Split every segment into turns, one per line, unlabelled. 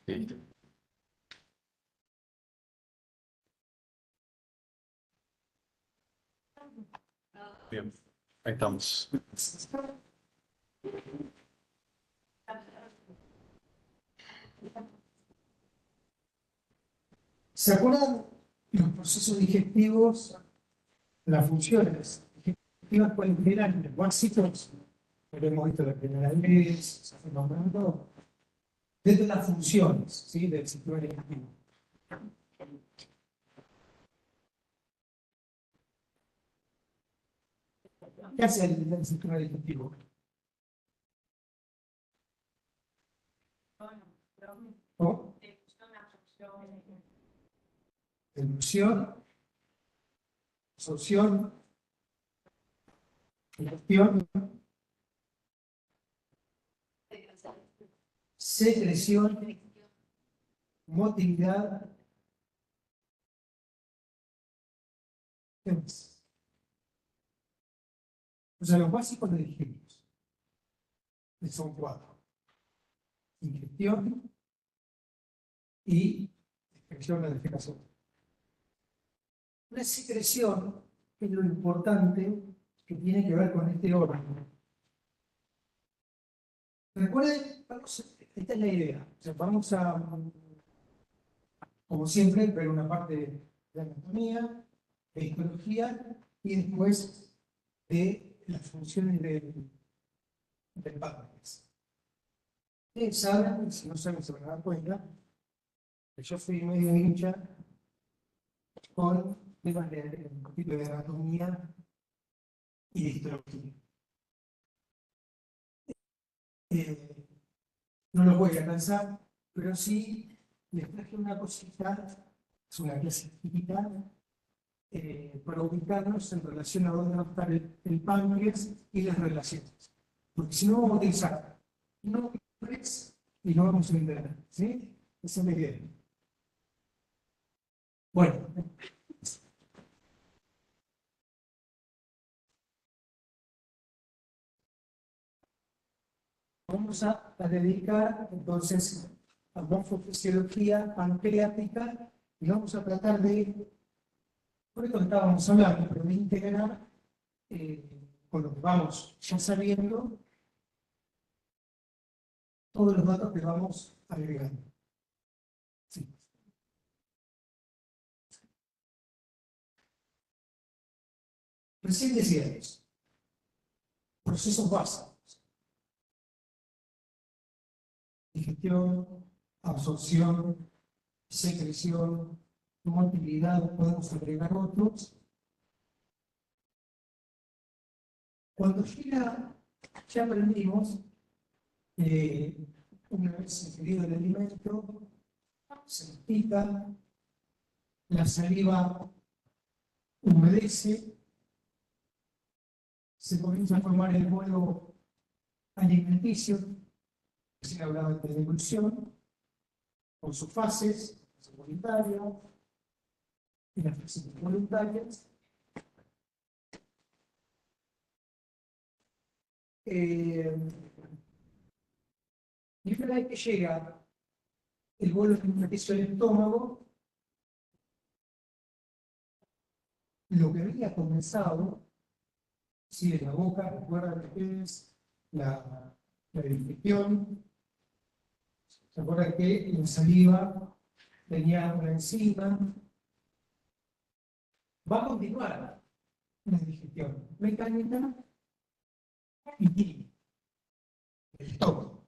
Sí. Bien, ahí estamos.
¿Se acuerdan los procesos digestivos, las funciones digestivas cuáles eran? Los básicos, lo hemos visto la primera vez, se fue nombrando, desde las funciones, ¿sí?, del sistema digestivo. ¿Qué hace el sistema digestivo? ¿Oh? Evolución, absorción, digestión, secreción, motilidad. ¿Qué más? O sea, los básicos lo dijimos, que son 4. Ingestión y excreción, la defecación. Una secreción es lo importante que tiene que ver con este órgano. Recuerden, esta es la idea. O sea, vamos a, como siempre, ver una parte de anatomía, de histología y después de las funciones del páncreas. Ustedes saben, si no saben, se van a dar cuenta, que yo fui medio hincha con temas de un poquito de anatomía y de histología. No los voy a cansar, pero sí les traje una cosita, es una clasicita, para ubicarnos en relación a dónde va a estar el páncreas y las relaciones. Porque si no vamos a utilizar nombres y no vamos a entender, ¿sí? Esa es la idea. Bueno, vamos a dedicar entonces a morfofisiología pancreática y vamos a tratar de, por esto estábamos hablando, pero de integrar con lo que vamos ya sabiendo todos los datos que vamos agregando. Sí. Recién decía eso. Procesos básicos. Digestión, absorción, secreción, motilidad, podemos agregar otros. Cuando llega, ya aprendimos, una vez ingerido el alimento, se pica, la saliva humedece, se comienza a formar el bolo alimenticio, se hablaba de devolución, con sus fases, la fase voluntaria y las fases voluntarias. Y una vez que llega el bolo alimenticio al estómago, lo que había comenzado, si en la boca, recuerdan que es la digestión. ¿Se acuerdan que en saliva tenía una enzima? Va a continuar la digestión mecánica y química del estómago.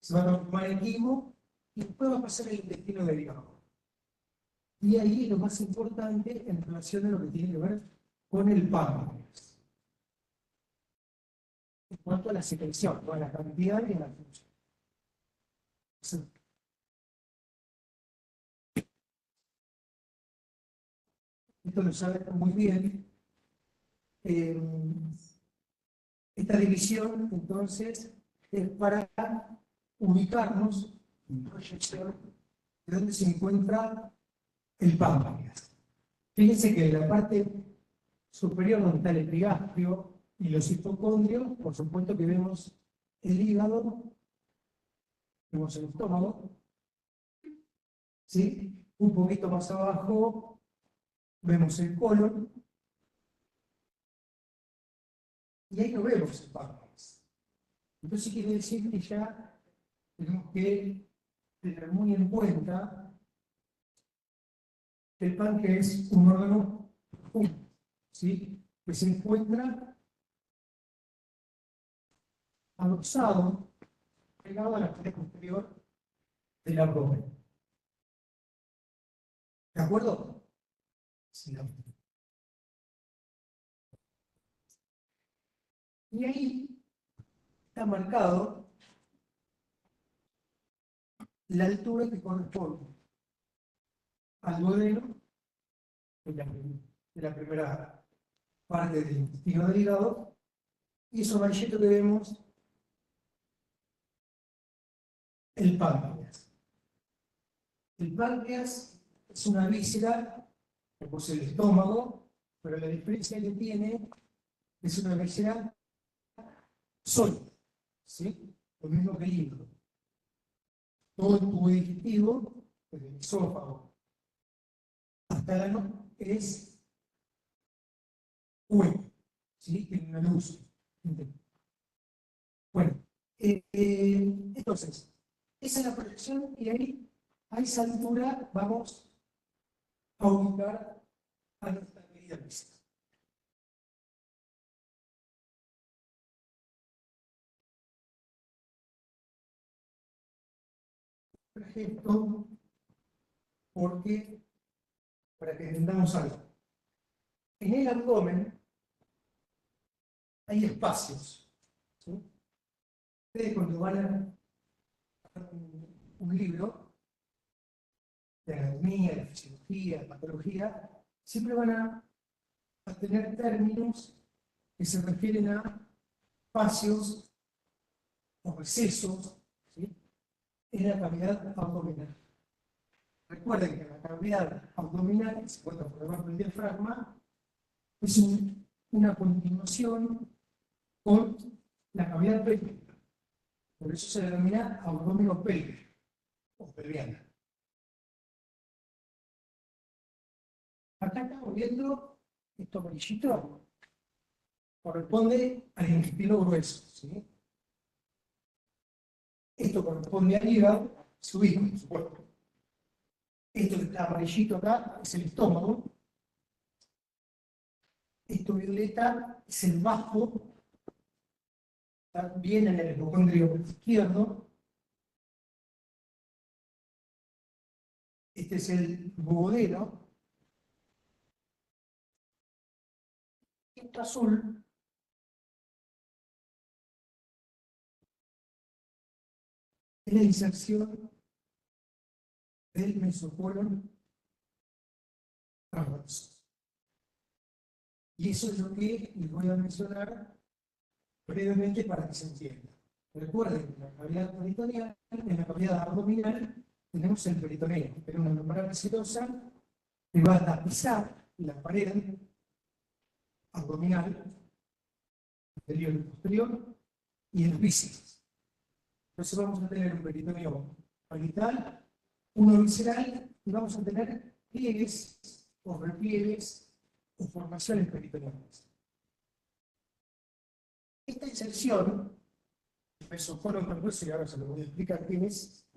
Se va a transformar en quimo y después va a pasar al intestino delgado. Y ahí lo más importante en relación a lo que tiene que ver con el páncreas. En cuanto a la secreción, a la cantidad y a la función. Esto lo saben muy bien. Esta división, entonces, es para ubicarnos en proyección de dónde se encuentra el páncreas. Fíjense que en la parte superior, donde está el epigastrio y los hipocondrios, por supuesto que vemos el hígado Vemos el estómago, ¿sí? Un poquito más abajo vemos el colon, y ahí no vemos el páncreas. Entonces quiere decir que ya tenemos que tener muy en cuenta que el páncreas es un órgano profundo, ¿sí? Que se encuentra adosado, pegado a la pared posterior del abdomen. ¿De acuerdo? Sí. Y ahí está marcado la altura que corresponde al duodeno de la primera parte del intestino delgado, y eso amarillito que vemos, el páncreas. El páncreas es una víscera, como es el estómago, pero la diferencia que tiene es una víscera sólida, ¿sí? Lo mismo que el hígado. Todo el tubo digestivo, desde el esófago hasta el ano, es hueco, ¿sí? Tiene una luz. Bueno, entonces, esa es la proyección y ahí, a esa altura, vamos a ubicar a nuestra querida víscera. Por ejemplo, porque, para que entendamos algo, en el abdomen hay espacios, ¿sí? Ustedes cuando van a un libro de anatomía, de fisiología, de patología, siempre van a tener términos que se refieren a espacios o recesos, ¿sí? En la cavidad abdominal. Recuerden que la cavidad abdominal, que se encuentra por debajo del diafragma, es una continuación con la cavidad pélvica. Por eso se denomina abdominopélvico o pelviana. Acá estamos viendo esto amarillito, corresponde al intestino grueso, ¿sí? Esto corresponde al hígado, se ubica, por supuesto. Esto que está amarillito acá es el estómago. Esto violeta es el bajo, también en el hipocondrio izquierdo. Este es el duodeno. Esto azul es la inserción del mesocolon transverso. Y eso es lo que les voy a mencionar brevemente para que se entienda. Recuerden que en la cavidad peritoneal, en la cavidad abdominal, tenemos el peritoneo, pero una membrana serosa que va a tapizar la pared abdominal, anterior y posterior, y el bíceps. Entonces vamos a tener un peritoneo parital, uno visceral, y vamos a tener pliegues o repliegues o formaciones peritoneales. Esta inserción, el mesocolon transverso, y ahora se lo voy a explicar qué es,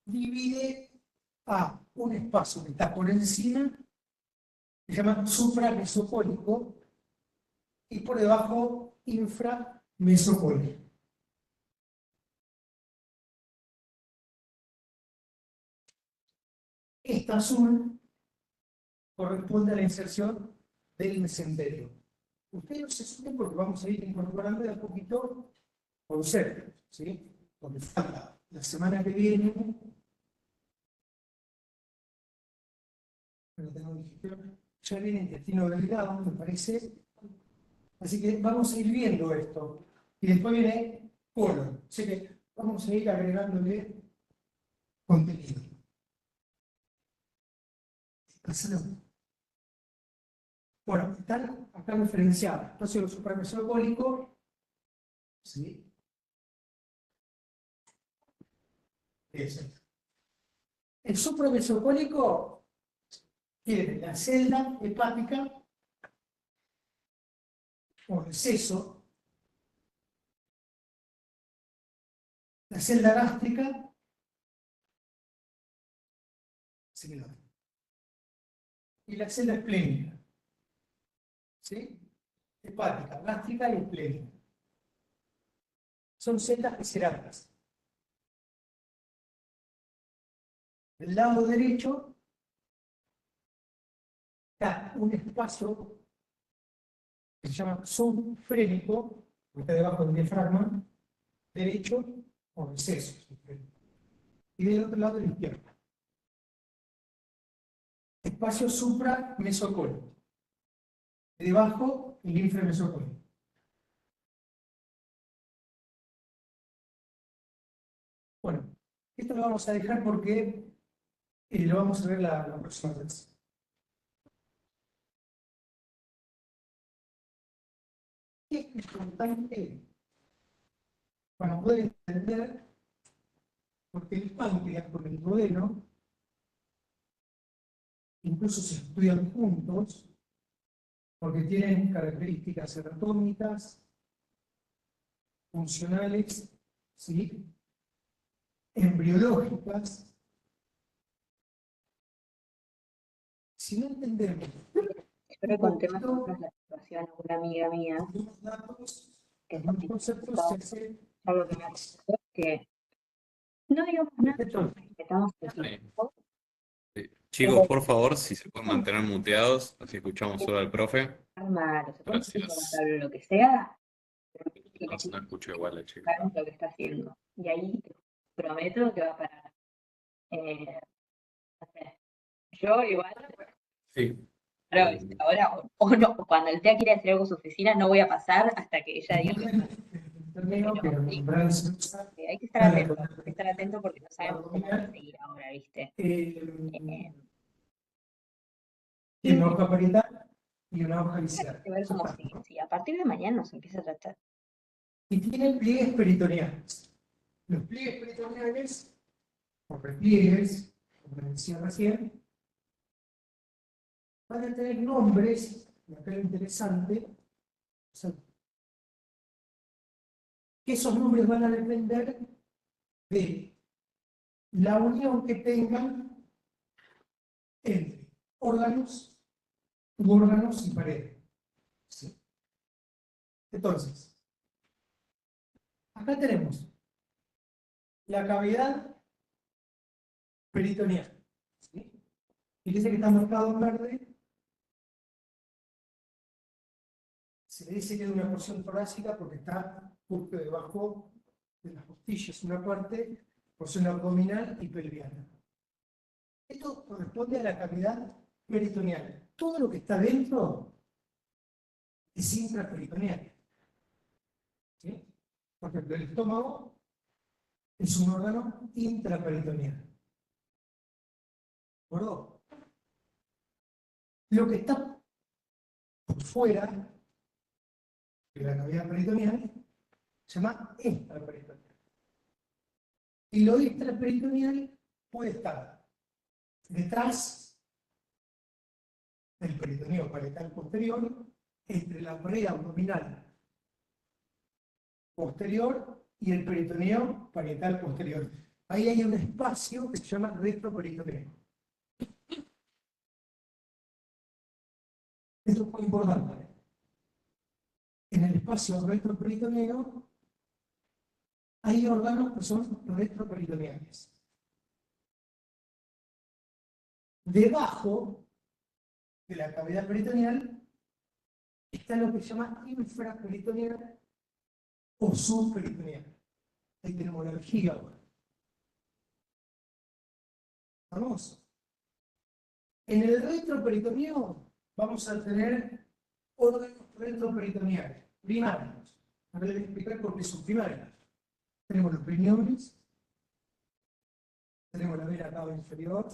divide a un espacio que está por encima, que se llama supramesocólico, y por debajo inframesocólico. Esta azul corresponde a la inserción del mesenterio. Ustedes no se asusten porque vamos a ir incorporando de a poquito conceptos, ¿sí? Porque falta la semana que viene, ya viene intestino delgado, me parece. Así que vamos a ir viendo esto. Y después viene colon. Así que vamos a ir agregándole contenido. Bueno, están acá diferenciados. Entonces, lo supramesocólico, ¿sí? Ese. El supramesocólico tiene la celda hepática o el seso, la celda gástrica, así que lo ven, y la celda esplénica, ¿sí? Hepática, gástrica y esplénica. Son celdas viscerales. Del lado derecho está un espacio que se llama subfrénico, que está debajo del diafragma derecho o el seso. Y del otro lado el izquierdo. Espacio supramesocólico. Debajo el inframesocólico. Bueno, esto lo vamos a dejar porque lo vamos a ver la próxima vez. Es importante para poder entender, porque el páncreas con el duodeno incluso se estudian juntos, porque tienen características anatómicas, funcionales, ¿sí? Embriológicas. Si no entendemos
Yo le conté más o menos la situación a una amiga mía,
los datos,
que es
los conceptos se hacen
algo que me hace que no digamos nada,
Entonces,
respetamos el tiempo.
Chicos, por favor, si se pueden mantener muteados, así escuchamos solo al profe.
Mal, o se puede decir
Gracias.
con lo que sea, pero que
No, no escucho igual la chica.
sabemos lo que está haciendo. Y ahí te prometo que va a parar. No sé. Yo igual,
Sí.
pero ahora, o no, cuando el TEA quiere hacer algo en su oficina, no voy a pasar hasta que ella diga que hay que estar atento porque no sabemos cómo va a seguir ahora, ¿viste?
Tiene una hoja parietal y una hoja
Hay
visceral.
que ver cómo sigue. Si a partir de mañana nos empieza a tratar.
Y tiene pliegues peritoneales. Los pliegues peritoneales, o repliegues, como decía recién, van a tener nombres, y acá lo interesante, o sea, que esos nombres van a depender de la unión que tengan entre órganos y paredes. ¿Sí? Entonces, acá tenemos la cavidad peritoneal. ¿Sí? Fíjense que está marcado en verde. Se le dice que es una porción torácica porque está justo debajo de las costillas, una parte, porción abdominal y pelviana. Esto corresponde a la cavidad peritoneal. Todo lo que está dentro es intraperitoneal. ¿Sí? Por ejemplo, el estómago es un órgano intraperitoneal. ¿De acuerdo? Lo que está por fuera de la cavidad peritoneal se llama extraperitoneal. Y lo extraperitoneal puede estar detrás del peritoneo parietal posterior, entre la pared abdominal posterior y el peritoneo parietal posterior. Ahí hay un espacio que se llama retroperitoneo. Esto es muy importante. En el espacio retroperitoneo hay órganos que son retroperitoneales. Debajo de la cavidad peritoneal está lo que se llama infraperitoneal o subperitoneal. Ahí tenemos la vejiga. Vamos. En el retroperitoneo vamos a tener órganos retroperitoneales, primarios. Ahora les voy a explicar por qué son primarios. Tenemos los riñones, tenemos la vena cava inferior,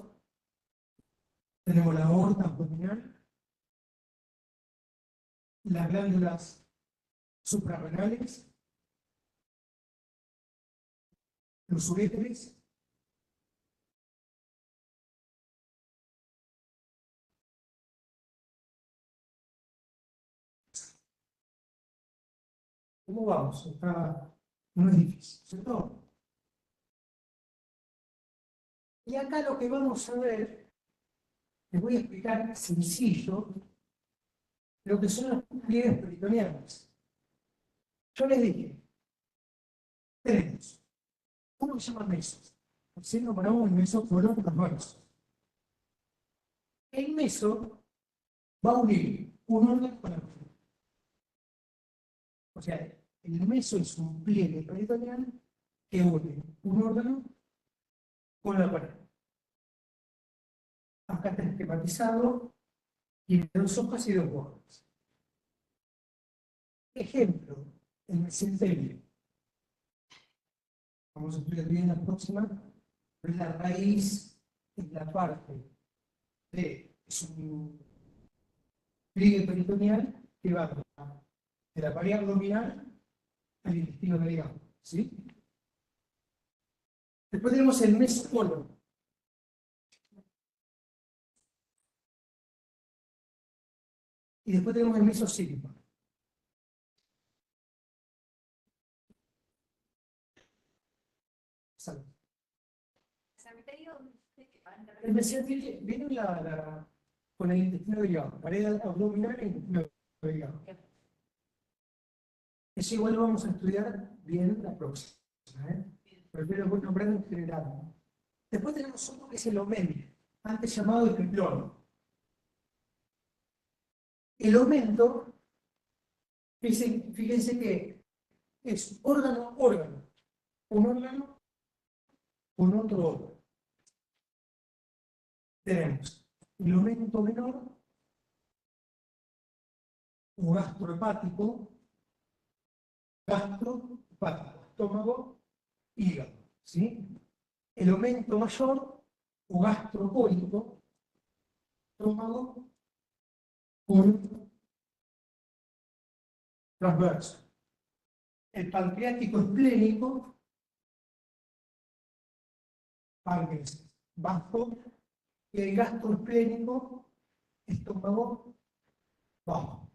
tenemos la aorta abdominal, las glándulas suprarrenales, los uréteres ¿Cómo vamos? No es difícil, ¿cierto? Y acá lo que vamos a ver, les voy a explicar sencillo lo que son los pliegues peritoneales. Yo les dije, tenemos uno que se llama mesos. Si nos paramos el meso por otros versos. El meso va a unir un órgano con otro. O sea, el meso es un pliegue peritoneal que une un órgano con la pared. Acá está esquematizado, tiene dos hojas y dos bordes. Ejemplo, el mesenterio. Vamos a estudiar bien la próxima. Es la raíz, es la parte es un pliegue peritoneal que va de la pared abdominal al intestino delgado. ¿Sí? Después tenemos el mesocolon. Y después tenemos el mesocilio. Salud. El mesenterio viene con el intestino delgado, pared abdominal e intestino delgado. Eso igual lo vamos a estudiar bien la próxima. Prefiero nombrar en general. Después tenemos otro que es el omen, antes llamado el peplón. El omento, fíjense que es órgano a órgano. Un órgano con otro órgano. Tenemos el omento menor, o gastrohepático, estómago, hígado. ¿Sí? El aumento mayor o gastropólico, estómago, colon, transverso. El pancreático esplénico, páncreas bajo, y el gastroesplénico, estómago bajo.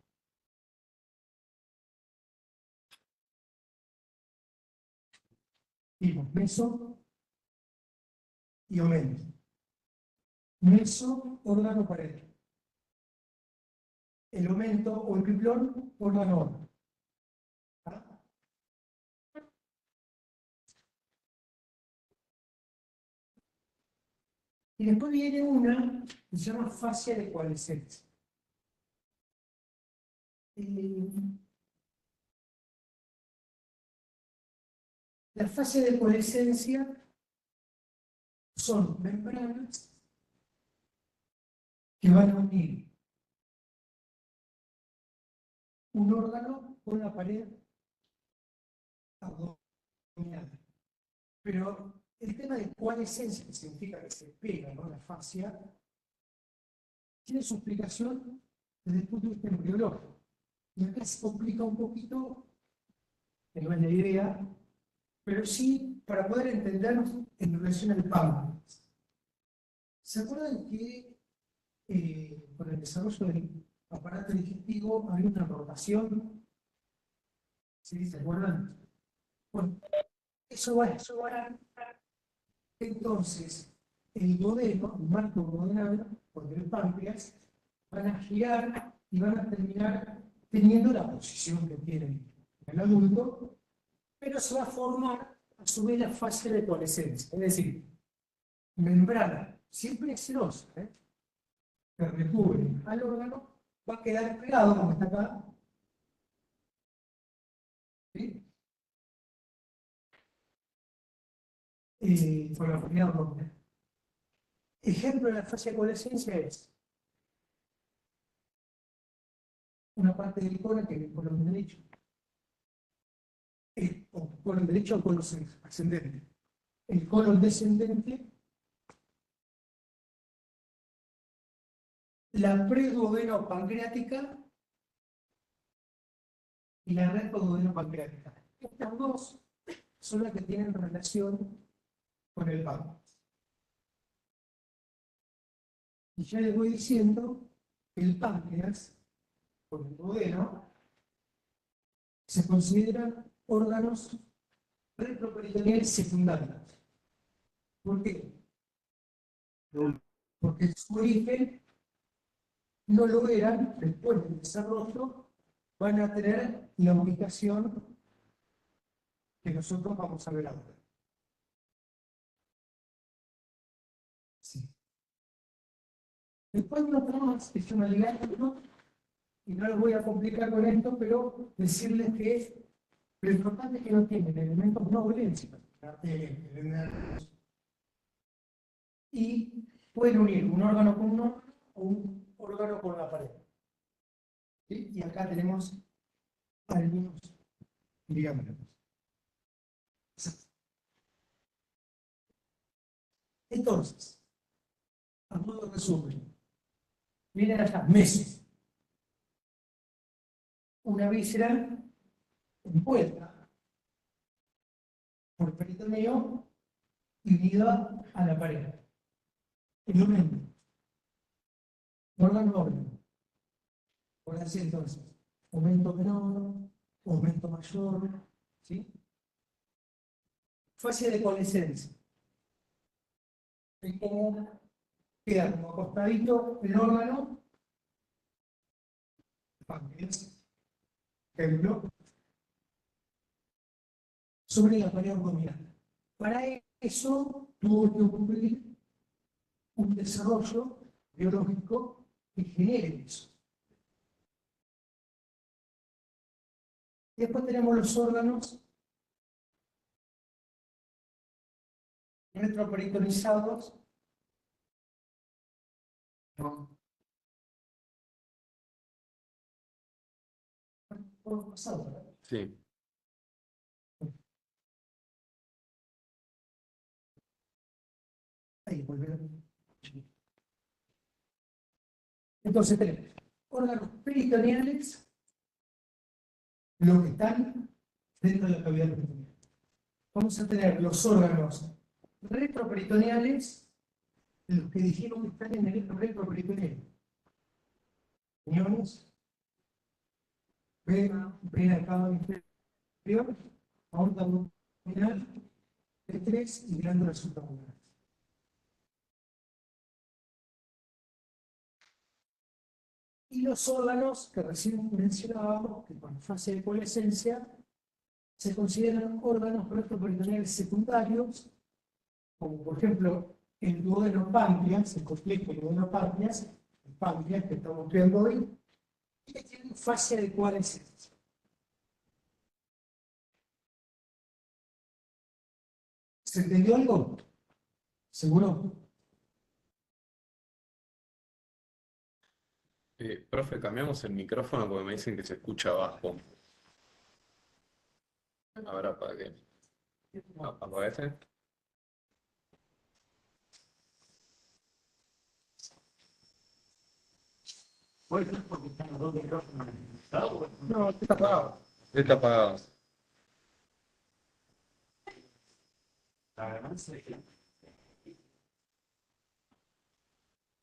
Dimos meso y aumento. Meso, órgano pared. El aumento o el piplón, órgano. ¿Ah? Y después viene una que se llama fascia de coalescencia. La fase de coalescencia son membranas que van a unir un órgano con la pared abdominal. Pero el tema de coalescencia, que significa que se pega, ¿no? La fascia, tiene su explicación desde el punto de vista embriológico. Y acá se complica un poquito, que no es la idea, pero sí para poder entendernos en relación al páncreas. ¿Se acuerdan que con el desarrollo del aparato digestivo había una rotación? ¿Sí? ¿Se acuerdan? Bueno, eso va a... Entonces, el duodeno, el marco duodenal, con el páncreas, van a girar y van a terminar teniendo la posición que tienen en el adulto, pero se va a formar a su vez la fase de coalescencia, es decir, membrana, siempre cerosa, que recubre al órgano, va a quedar pegado, como está acá, ¿sí? Con la unidad abdominal. Ejemplo de la fase de coalescencia es una parte del colon, que es el colon derecho, o colon derecho o colon ascendente. El colon descendente, la preduodeno-pancreática y la retroduodeno-pancreática. Estas dos son las que tienen relación con el páncreas. Y ya les voy diciendo que el páncreas, con el duodeno, se consideran órganos retroperitoneales secundarios. ¿Por qué? Porque su origen no lo eran, después del desarrollo, van a tener la ubicación que nosotros vamos a ver ahora. Sí. Después uno tenemos externalidades, ¿no? Y no les voy a complicar con esto, pero decirles que lo importante es que no tienen elementos no violentos y pueden unir un órgano con un órgano o un órgano con la pared. ¿Sí? Y acá tenemos algunos diagramas. Entonces, a modo de resumen, miren acá, mesos. Una víscera envuelta por peritoneo y unida a la pared. El órgano, órgano. Por así entonces, aumento menor, aumento mayor, ¿sí? Fase de coalescencia. Es como queda como acostadito el órgano, ejemplo, sobre la pared abdominal. Para eso tuvo que ocurrir un desarrollo biológico que genere eso. Y después tenemos los órganos retroperitonizados. Por pasado, ¿verdad?
Sí.
Ahí, volvieron. Entonces tenemos órganos peritoneales, los que están dentro de la cavidad peritoneal. Vamos a tener los órganos retroperitoneales, los que dijimos que están en el retroperitoneal. Riñones, vena cava inferior, aorta abdominal, estrés y glándulas suprarrenales. Y los órganos que recién mencionábamos, que con fase de coalescencia se consideran órganos retroperitoneales secundarios, como por ejemplo el duodeno páncreas, el complejo duodeno páncreas, el páncreas que estamos viendo hoy, y que tienen fase de coalescencia. ¿Se entendió algo? ¿Seguro?
Profe, cambiamos el micrófono porque me dicen que se escucha bajo. Ahora para qué. ¿Aparece?
No, está apagado.
Está apagado.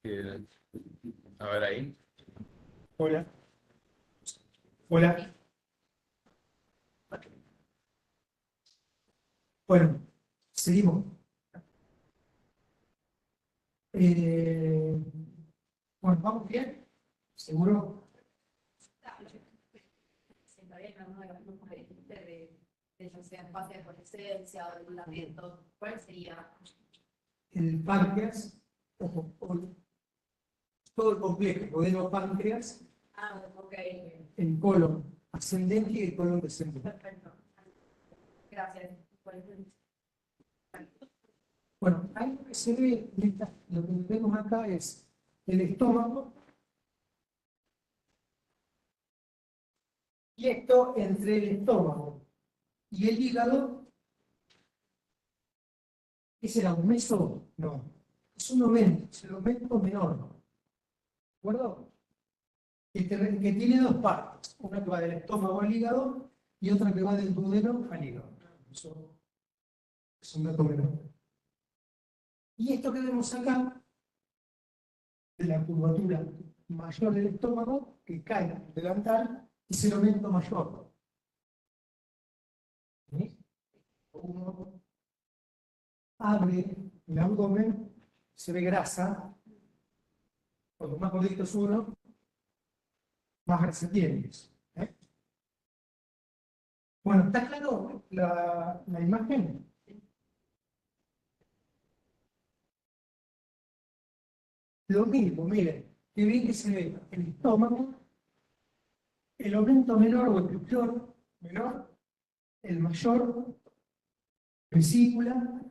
Bien. A ver ahí.
Hola. Hola. Bueno, seguimos. Bueno, ¿vamos bien? ¿Seguro?
De ya sea fase de coalescencia o regulamiento, ¿cuál sería?
El páncreas, ojo, todo el complejo, duodeno páncreas,
Ah, ok.
el colon ascendente y el colon descendente.
Perfecto. Gracias.
Bueno, ahí lo que se ve, lo que vemos acá es el estómago y esto entre el estómago y el hígado. ¿Qué será? ¿Un meso? No. Es un aumento, es el aumento menor. ¿De acuerdo? Que tiene dos partes. Una que va del estómago al hígado y otra que va del duodeno al hígado. Eso es un dato menor. Y esto que vemos acá, de la curvatura mayor del estómago, que cae al levantar, es el aumento mayor. uno abre el abdomen, se ve grasa. Cuanto más gordito es uno, más grasa tiene. ¿Eh? Bueno, ¿está claro la imagen? Lo mismo, miren, que bien que se ve el estómago, el aumento menor o el explosión menor, el mayor, vesícula,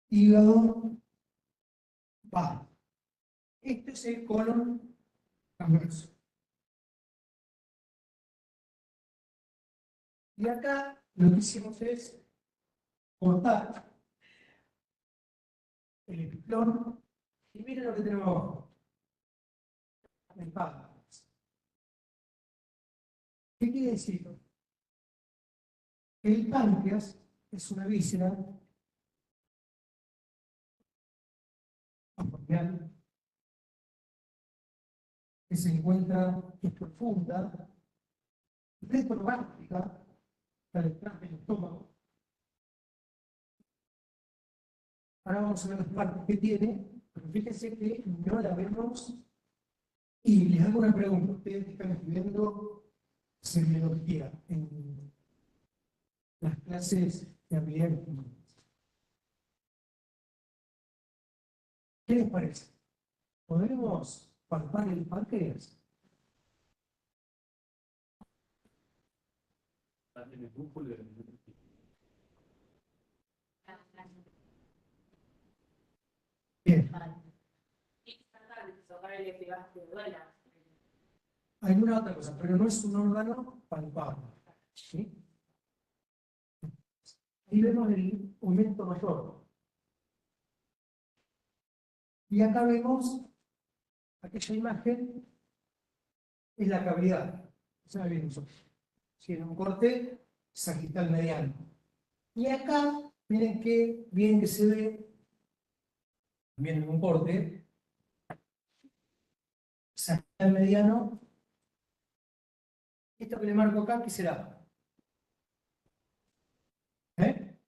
hígado, bajo. Este es el colon cavernoso. Y acá lo que hicimos es cortar el epiplón y miren lo que tenemos abajo. El páncreas. ¿Qué quiere decir? El páncreas es una víscera abdominal que se encuentra, que es profunda, retrobástica, está detrás del estómago. Ahora vamos a ver las partes que tiene, pero fíjense que no la vemos. Y les hago una pregunta, ustedes que están estudiando semiología en las clases de habilidades humanas. ¿Qué les parece? ¿Podemos palpar el páncreas? Bien. Hay una otra cosa, pero no es un órgano palpable. ¿Sí? Ahí vemos el aumento mayor. Y acá vemos aquella imagen, es la cavidad. Ya vimos. Si en un corte sagital mediano. Y acá, miren qué bien que se ve, también en un corte, sagital mediano. Esto que le marco acá, ¿qué será? ¿Eh?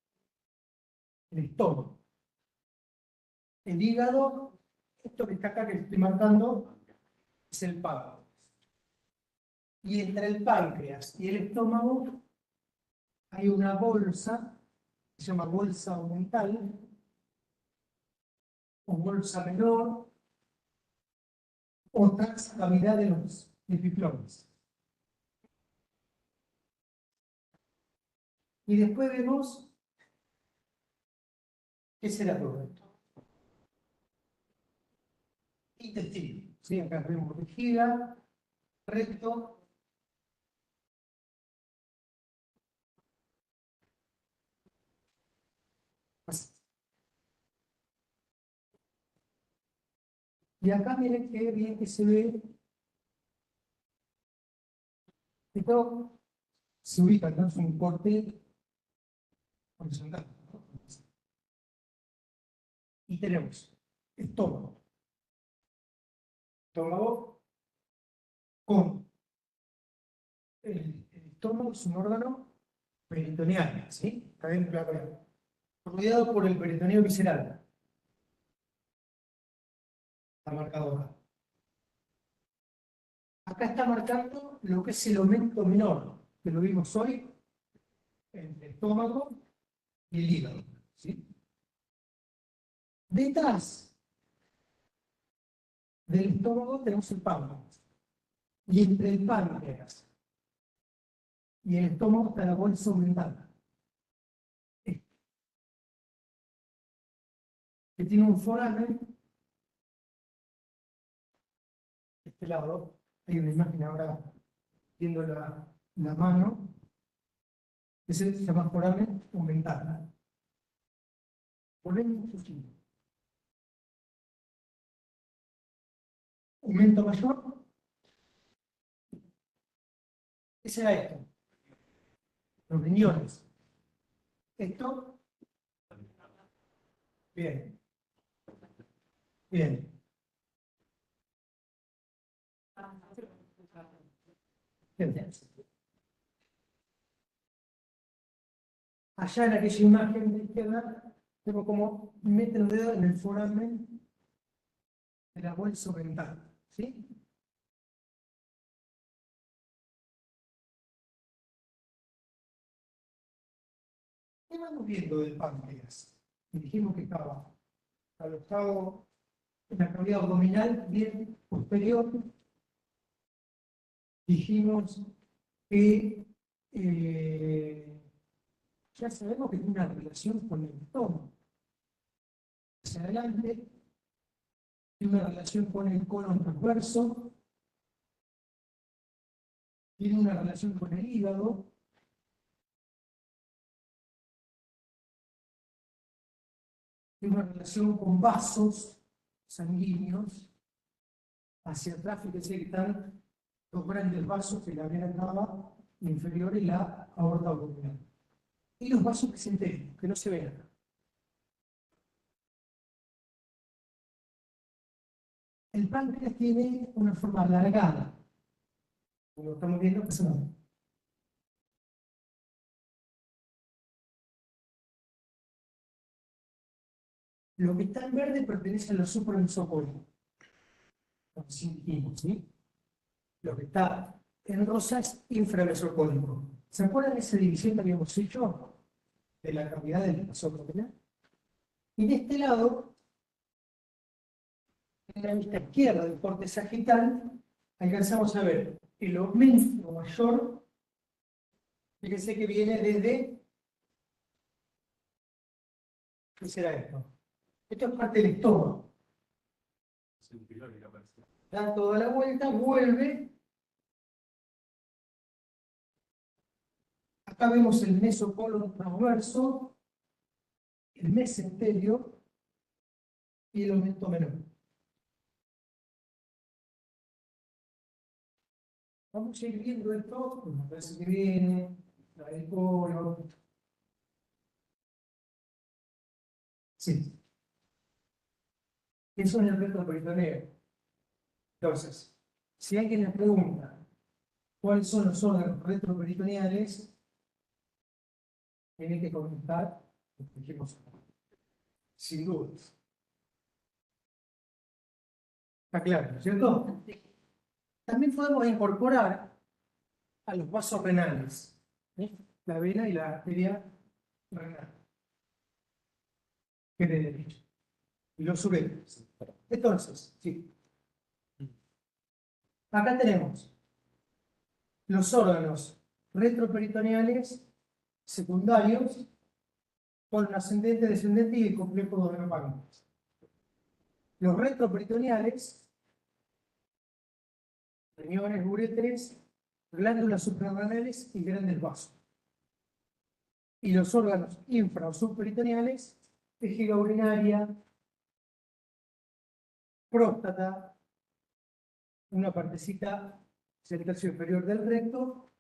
El estómago. El hígado, esto que está acá que estoy marcando, es el páncreas. Y entre el páncreas y el estómago hay una bolsa, se llama bolsa aumental, o bolsa menor, o transcavidad de los epiplones. Y después vemos qué será todo esto. Intestino. ¿Sí? Acá vemos vejiga, recto. Y acá miren qué bien que se ve. Esto se ubica, ¿no? Es un corte horizontal. Y tenemos estómago. Estómago con el estómago es un órgano peritoneal, ¿sí? Está bien claro. Rodeado por el peritoneo visceral. Está marcado acá. Acá está marcando lo que es el aumento menor, que lo vimos hoy, entre el estómago y el hígado, ¿sí? Detrás del estómago tenemos el páncreas. Y entre el páncreas y el estómago está la bolsa aumental, que tiene un foramen. De este lado hay una imagen ahora viendo la mano. Ese se llama foramen aumental. Volvemos un poquito. Aumento mayor. ¿Qué será esto? Los riñones. Esto. Bien. Bien. Bien. allá en aquella imagen de izquierda, vemos cómo mete los dedos en el foramen de la bolsa oriental. ¿Sí? ¿Qué vamos viendo del páncreas? Dijimos que estaba alojado en la cavidad abdominal bien posterior. Dijimos que ya sabemos que tiene una relación con el estómago. Hacia adelante, tiene una relación con el colon transverso, tiene una relación con el hígado, tiene una relación con vasos sanguíneos. Hacia atrás, fíjense que están dos grandes vasos que la vena cava inferior y la aorta abdominal. Y los vasos mesentéricos, que no se ven acá. El páncreas tiene una forma alargada. Como estamos viendo, pasa nada. Lo que está en verde pertenece a los supranosocólicos. Así dijimos, ¿sí? Lo que está en rosa es inframesocólico. ¿Se acuerdan de esa división que habíamos hecho de la cavidad del abdominal? Y de este lado, en la vista izquierda del corte sagital, alcanzamos a ver el aumento mayor. Fíjense que viene desde. ¿Qué será esto? Esto es parte del estómago. Da toda la vuelta, vuelve. Acá vemos el mesocolon transverso, el mesenterio y el aumento menor. Vamos a ir viendo esto, me parece que viene, la del colon. Sí. Eso es el retroperitoneo. Entonces, si alguien le pregunta cuáles son los órganos retroperitoneales, tiene que contestar, lo que dijimos, sin dudas. ¿Está claro, no es cierto? También podemos incorporar a los vasos renales, ¿sí? La vena y la arteria renal, que es de derecho, y los uretres. Entonces, sí. Acá tenemos los órganos retroperitoneales secundarios, colon ascendente, descendente y el complejo duodenopáncreas. Los retroperitoneales, riñones, uretres, glándulas suprarrenales y grandes vasos. Y los órganos infra o subperitoneales, vejiga urinaria, próstata, una partecita del tercio inferior del recto,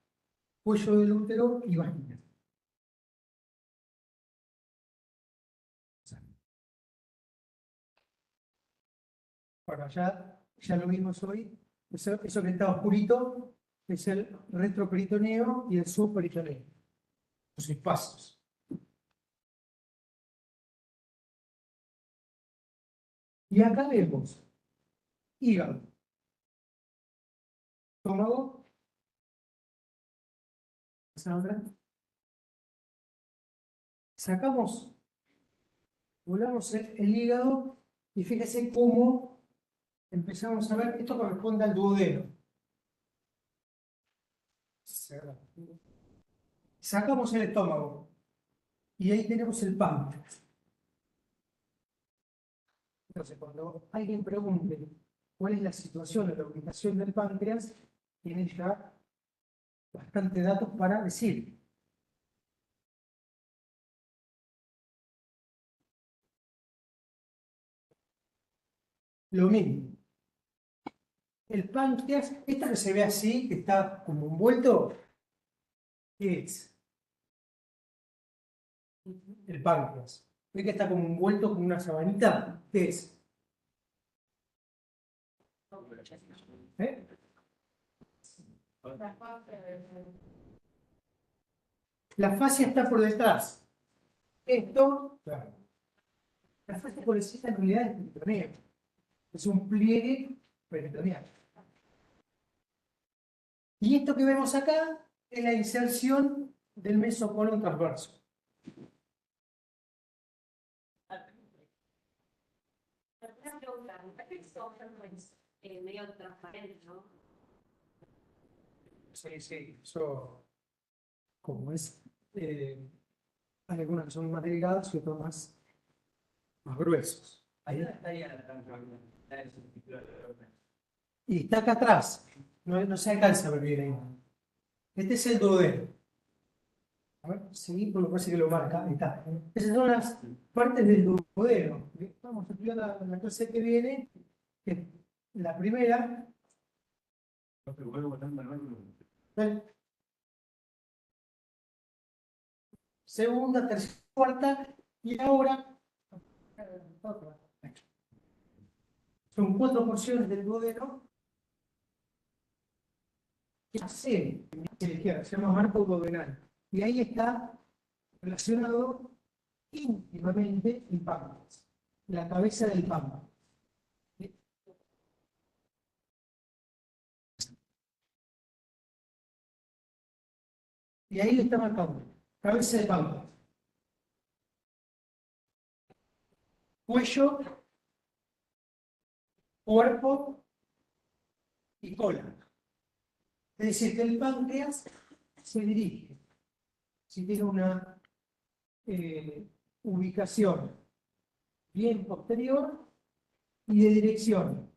cuello del útero y vagina. Bueno, ya lo vimos hoy. Eso que está oscurito es el retroperitoneo y el subperitoneo. Los espacios. Y acá vemos hígado, estómago, sacamos, volamos el hígado y fíjese cómo empezamos a ver, esto corresponde al duodeno. Sacamos el estómago y ahí tenemos el páncreas. Entonces, cuando alguien pregunte cuál es la situación o la ubicación del páncreas, tiene ya bastante datos para decir. Lo mismo. El páncreas, esto que se ve así, que está como envuelto, ¿qué es? El páncreas. ¿Ve que está como envuelto con una sabanita? ¿Qué es? ¿Eh? La fascia está por detrás. Esto, claro, la fascia colecista en realidad es peritoneal. Es un pliegue peritoneal. Y esto que vemos acá es la inserción del mesocolon transverso.
Una pregunta, son medio transparentes, ¿no?
Sí, sí, eso, como es, hay algunas que son más delgadas y otras más gruesos. Ahí estaría la transversalidad. Y está acá atrás, no se alcanza a ver bien ahí. Este es el duodeno. A ver, sí, porque parece que lo marca. Ahí está. Esas son las partes del duodeno. Vamos a estudiar la clase que viene. Que la primera. ¿Ven? Segunda, tercera, cuarta. Y ahora. Son 4 porciones del duodeno que hacen a la izquierda, se llama marco duodenal. Y ahí está relacionado íntimamente el páncreas, la cabeza del páncreas. Y ahí le está marcando, cabeza del páncreas. Cuello, cuerpo y cola. Es decir, que el páncreas se dirige, si tiene una ubicación bien posterior y de dirección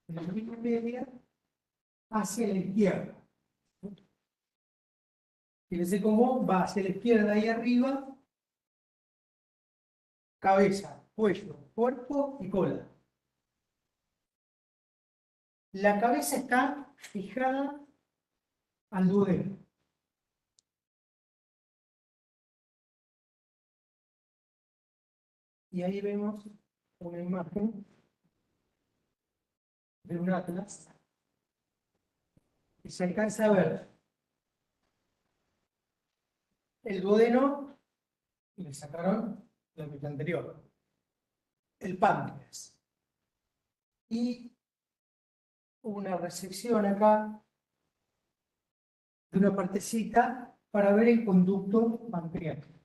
en la línea media hacia la izquierda. Fíjense cómo va hacia la izquierda ahí arriba, cabeza, cuello, cuerpo y cola. La cabeza está fijada al duodeno. Y ahí vemos una imagen de un atlas y se alcanza a ver el duodeno, y le sacaron la mitad anterior, el páncreas. Y una resección acá de una partecita para ver el conducto pancreático.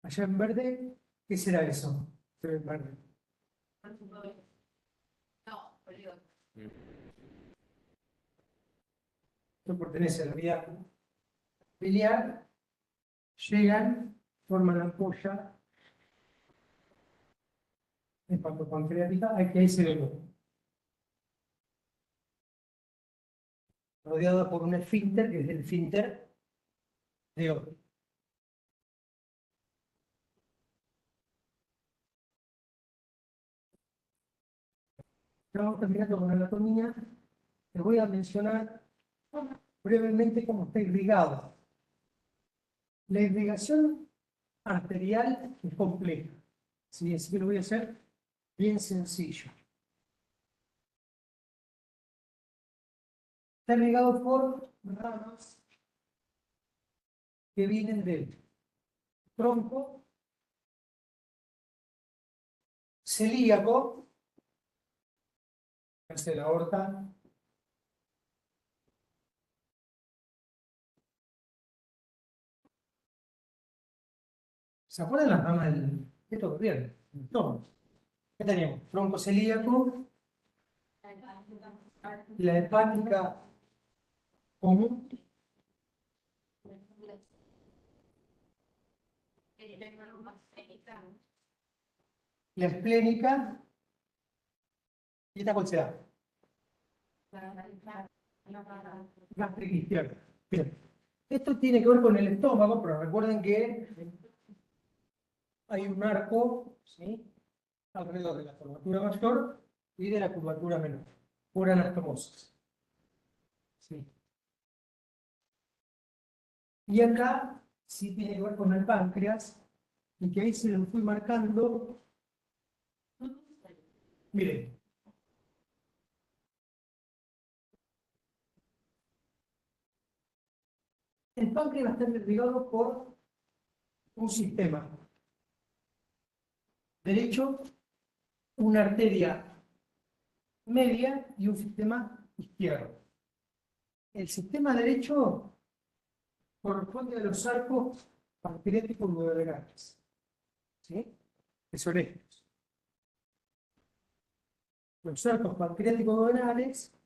Allá en verde, ¿qué será eso? Se ve en verde.
No, olvido.
Esto pertenece a la vía biliar, llegan, forman la ampolla hepatopancreática, aquí ahí se ve rodeada por un esfínter, que es el esfínter de Ory. Estamos terminando con la anatomía. Les voy a mencionar brevemente cómo está irrigado. La irrigación arterial es compleja, ¿sí? Así que lo voy a hacer bien sencillo. Está irrigado por ramas que vienen del tronco celíaco, hacia la aorta, ¿se acuerdan las ramas del esto bien? No. ¿Qué teníamos? Tronco celíaco, la hepática común, la esplénica y esta cuál será, gástrica izquierda. Bien. Esto tiene que ver con el estómago, pero recuerden que hay un arco, ¿sí?, alrededor de la curvatura mayor y de la curvatura menor, por anastomosis. ¿Sí? Y acá sí tiene que ver con el páncreas, y que ahí se lo fui marcando. Miren. El páncreas va a estar irrigado por un sistema derecho, una arteria media y un sistema izquierdo. El sistema derecho corresponde a los arcos pancreáticos duodenales, ¿sí? Que son estos. Los arcos pancreáticos duodenales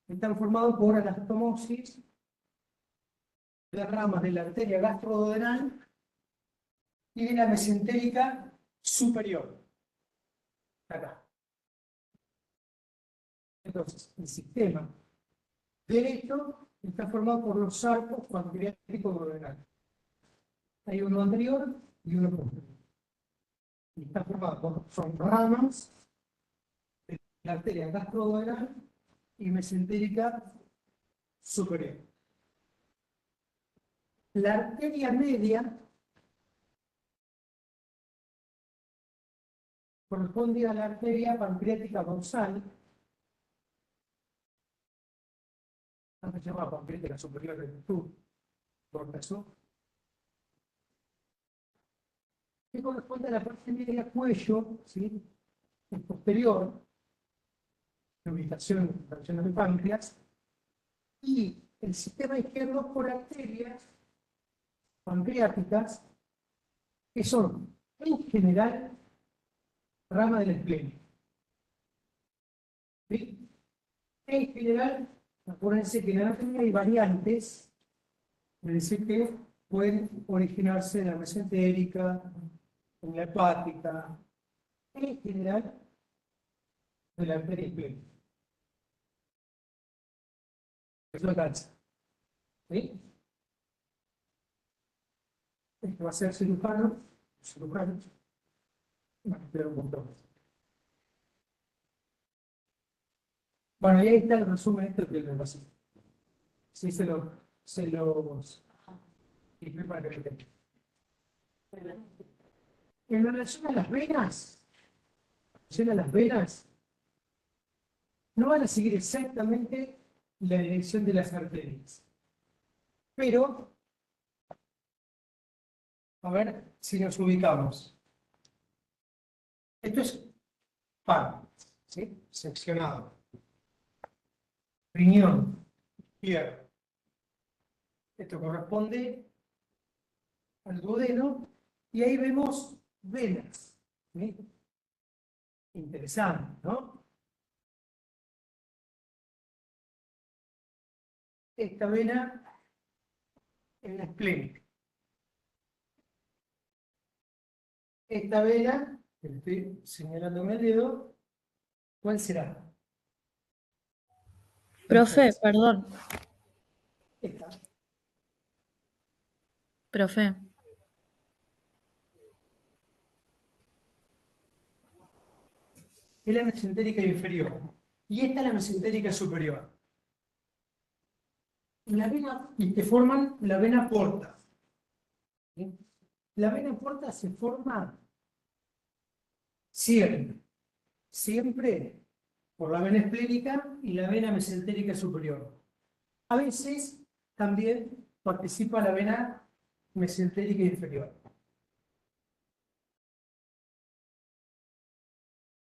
están formados por anastomosis de ramas de la arteria gastroduodenal y de la mesentérica superior. Acá. Entonces, el sistema derecho está formado por los arcos pancreáticos duodenales. Hay uno anterior y uno posterior. Y está formado son ramas de la arteria gastroduodenal y mesentérica superior. La arteria media corresponde a la arteria pancreática dorsal, antes se llamaba pancreática superior del sur, por eso, que corresponde a la parte media cuello, ¿sí? El posterior, la ubicación del páncreas, y el sistema izquierdo por arterias pancreáticas, que son, en general, rama del esplénico. ¿Sí? En general, acuérdense que en la anatomía hay variantes, es decir, que pueden originarse en la mesentérica, en la hepática, en general, de la arteria esplénica. Eso alcanza. ¿Sí? Esto va a ser cirujano. Espera un montón. Bueno, y ahí está el resumen esto que les pasé. Sí, se los expliqué para que lo tengan. En relación a las venas, no van a seguir exactamente la dirección de las arterias. Pero, a ver si nos ubicamos. Esto es páncreas, ¿sí? Seccionado. Riñón izquierdo. Esto corresponde al duodeno y ahí vemos venas. ¿Sí? Interesante, ¿no? Esta vena es la esplénica. Esta vena, que le estoy señalándome el dedo, ¿cuál será?
Profe, perdón,
Esta.
profe.
Es la mesentérica inferior. Y esta es la mesentérica superior. La vena, y que forman la vena porta. ¿Sí? La vena porta se forma siempre por la vena esplénica y la vena mesentérica superior. A veces también participa la vena mesentérica inferior.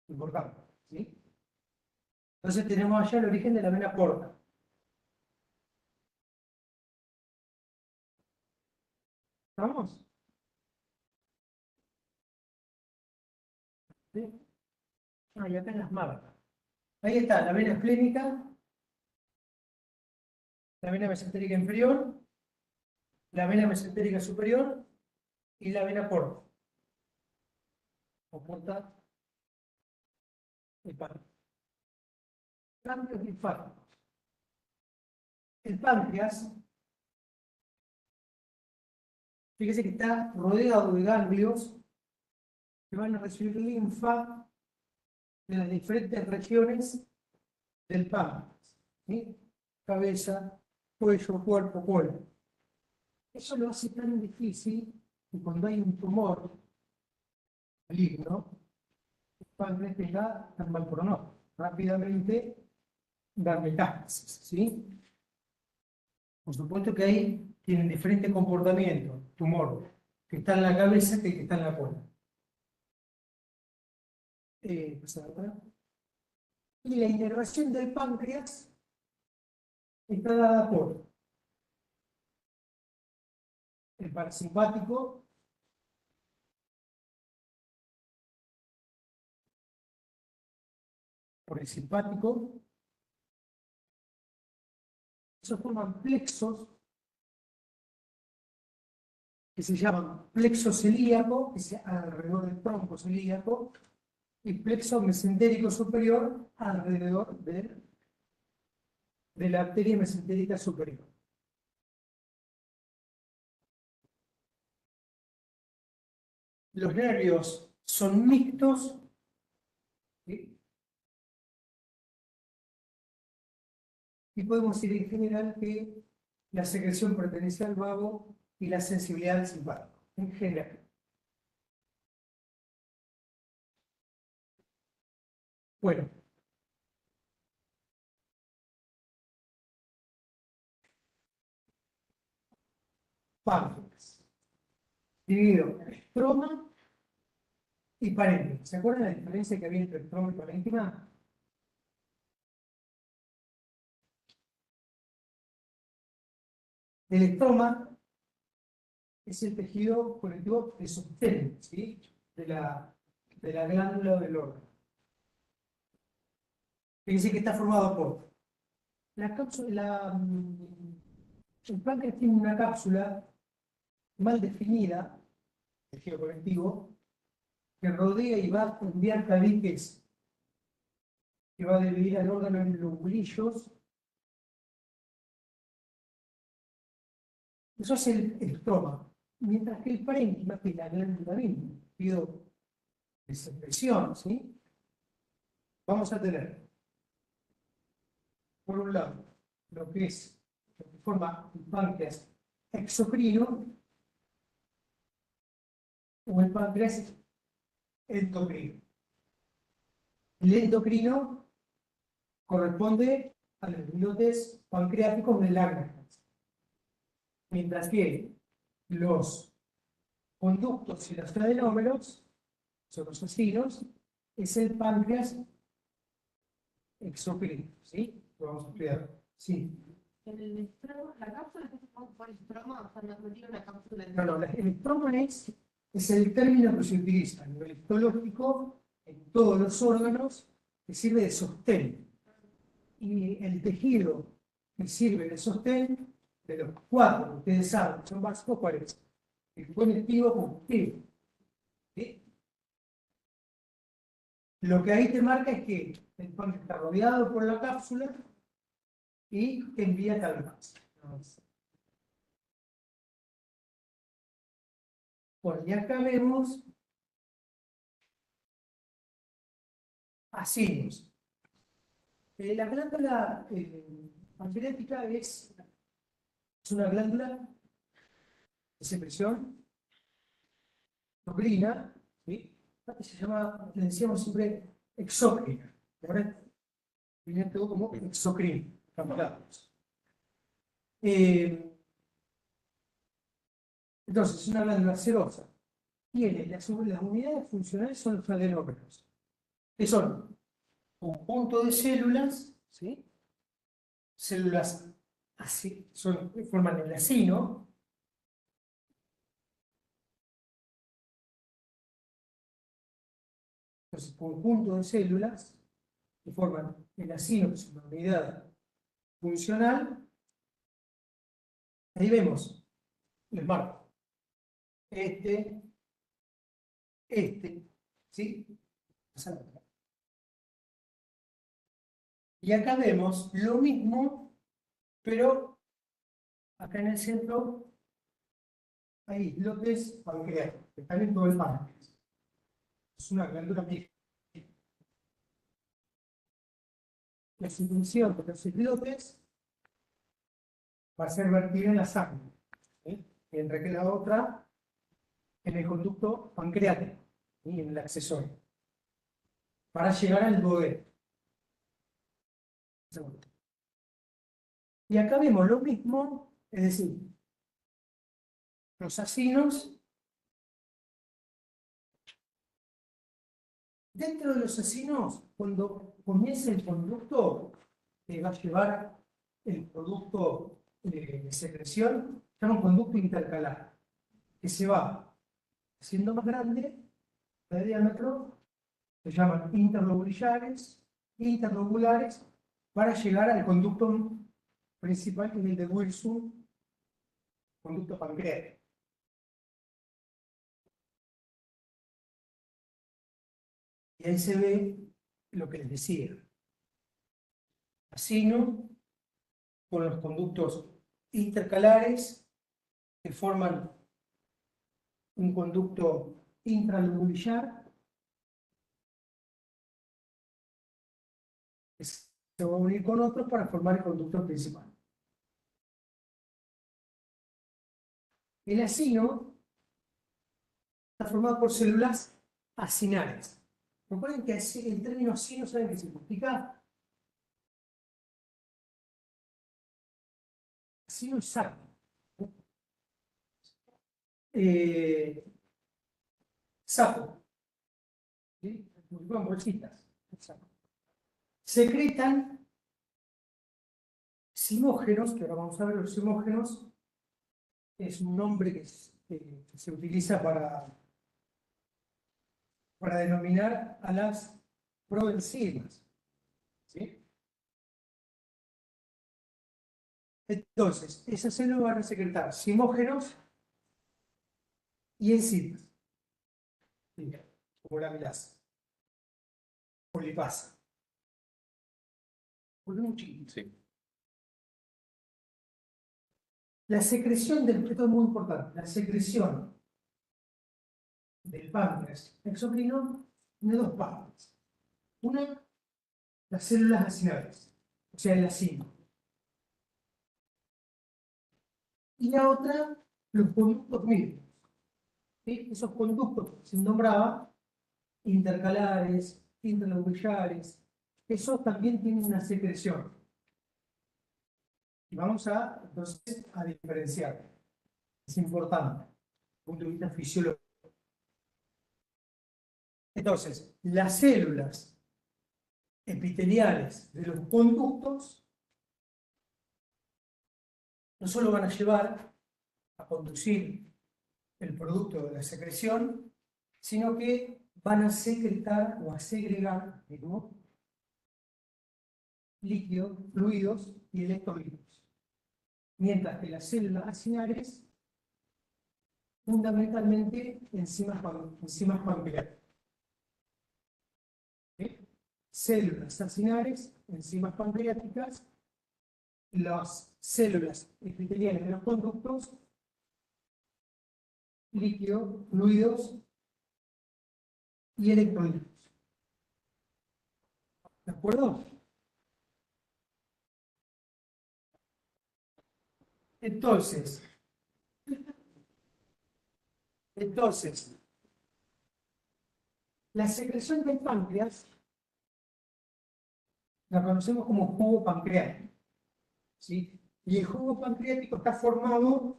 Importante, ¿sí? Entonces tenemos allá el origen de la vena porta. ¿Vamos? ¿Sí? Ah, y acá en las marcas. Ahí está la vena esplénica, la vena mesentérica inferior, la vena mesentérica superior y la vena porta. O porta hepática. Cambios linfáticos. El páncreas, fíjese que está rodeado de ganglios que van a recibir linfa de las diferentes regiones del páncreas. ¿Sí? Cabeza, cuello, cuerpo, cola. Eso lo hace tan difícil que cuando hay un tumor maligno, el páncreas tenga tan mal pronóstico. Rápidamente da metástasis, ¿sí? Por supuesto que ahí tienen diferentes comportamientos. Tumor que está en la cabeza que el que está en la cola. Pasar acá. Y la inervación del páncreas está dada por el parasimpático, por el simpático. Esos forman plexos que se llaman plexo celíaco, que es alrededor del tronco celíaco, y plexo mesentérico superior alrededor de la arteria mesentérica superior. Los nervios son mixtos, ¿sí? Y podemos decir en general que la secreción pertenece al vago y la sensibilidad al simpático, en general. Bueno. Páncreas. Dividido en estroma y parénquima. ¿Se acuerdan de la diferencia que había entre estroma y parénquima? El estroma es el tejido conectivo que sostiene, ¿sí? de la glándula del órgano. Fíjense que está formado por la cápsula, el páncreas tiene una cápsula mal definida, tejido conectivo, que rodea y va a enviar tabiques que va a dividir al órgano en lobulillos. Eso es el estroma. Mientras que el parénquima, que es la glándula misma, pido de secreción, ¿sí? Vamos a tener, por un lado, lo que forma el páncreas exocrino o el páncreas endocrino. El endocrino corresponde a los islotes pancreáticos del Langerhans, mientras que los conductos y los adenómeros, son los acinos, es el páncreas exocrino, ¿sí? Lo vamos a estudiar. Sí.
El estroma, la cápsula que se pone por estroma, o sea, no tiene una cápsula.
No, el estroma es el término que se utiliza a nivel histológico en todos los órganos que sirve de sostén. Y el tejido que sirve de sostén, de los cuatro que ustedes saben, son básicos, ¿cuál es? El conectivo conjuntivo. ¿Sí? Lo que ahí te marca es que el páncreas está rodeado por la cápsula y te envía calmas. Bueno, y acá vemos acinos. La glándula pancreática es una glándula de secreción endocrina, ¿sí? Se llama, le decíamos siempre exócrina. Ahora viene todo como exocrina. Entonces, es una glándula serosa. Tiene las unidades funcionales son los adenómeros, que son conjunto de células, ¿sí? Células así, forman el acino. Entonces, conjunto de células que forman el acino, que es una unidad funcional. Ahí vemos el marco. ¿Sí? Y acá vemos lo mismo, pero acá en el centro hay islotes pancreáticos, que están en todo el páncreas. Es una glándula mixta. La secreción de los islotes va a ser vertida en la sangre, ¿sí? Mientras que la otra en el conducto pancreático, ¿sí? En el accesorio, para llegar al duodeno. Y acá vemos lo mismo, es decir, los acinos Dentro de los acinos, cuando comienza el conducto que va a llevar el producto de secreción, se llama un conducto intercalar, que se va haciendo más grande de diámetro, se llaman interlobulares, para llegar al conducto principal, que es el de Wilson, conducto pancreático. Y ahí se ve lo que les decía. Acino con los conductos intercalares que forman un conducto intralobular que se va a unir con otros para formar el conducto principal. El acino está formado por células acinales. Recuerden que el término acino, ¿saben qué significa? Acino es saco. Saco. ¿Sí? Con bolsitas. Saco. Secretan simógenos, que ahora vamos a ver. Los simógenos es un nombre que se utiliza para denominar a las proenzimas. ¿Sí? Entonces, esas células van a secretar simógenos y enzimas, como la milasa, o lipasa. Volvemos un chiquito.
Sí.
La secreción esto es muy importante, la secreción del páncreas exocrino tiene dos partes. Una, las células acinales, o sea, el acino. Y la otra, los conductos mismos. ¿Sí? Esos conductos que se nombraban intercalares, interlobulares, esos también tienen una secreción. Y vamos entonces a diferenciar. Es importante, desde el punto de vista fisiológico. Entonces, las células epiteliales de los conductos no solo van a llevar a conducir el producto de la secreción, sino que van a secretar o a segregar líquidos, fluidos y electrolitos. Mientras que las células acinales, fundamentalmente enzimas pancreáticas. ¿Sí? Células acinales, enzimas pancreáticas, las células epiteliales de los conductos, líquidos, fluidos y electrolitos. ¿De acuerdo? Entonces, la secreción del páncreas la conocemos como jugo pancreático. ¿Sí? Y el jugo pancreático está formado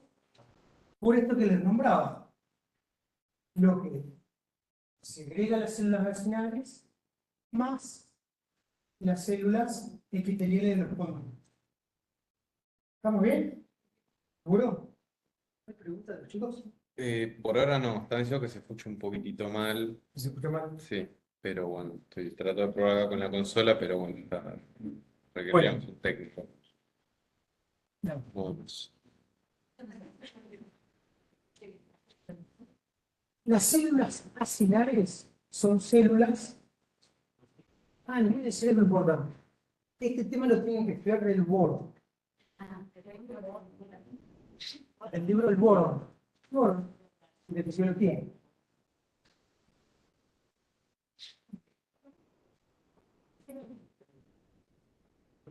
por esto que les nombraba. Lo que segrega las células acinales más las células epiteliales de los conductos. ¿Estamos bien? ¿Seguro? ¿Hay preguntas de los chicos?
Por ahora no, están diciendo que se escucha un poquitito mal.
¿Se escucha mal?
Sí, pero bueno, estoy tratando de probar acá con la consola, pero bueno, requeríamos
Bueno.
un técnico.
No.
Vamos.
Las células acinales son células. Ah, no es cerebro importante. Este tema lo tienen que estudiar del Bohr. El libro del Bohr. Bohr, de fisiología.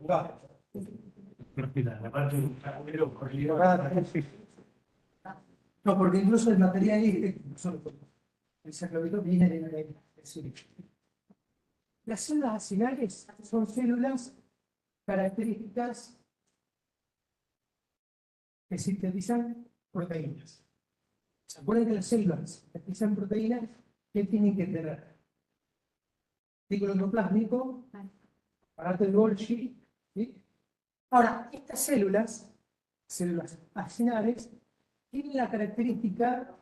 Va. No, porque incluso el material el sacrobito viene de la Las células acinales son células características que sintetizan proteínas. ¿Se acuerdan que las células sintetizan proteínas? ¿Qué tienen que tener? reticulado endoplásmico, aparato de Golgi, ¿sí? Ahora, estas células acinares, tienen la característica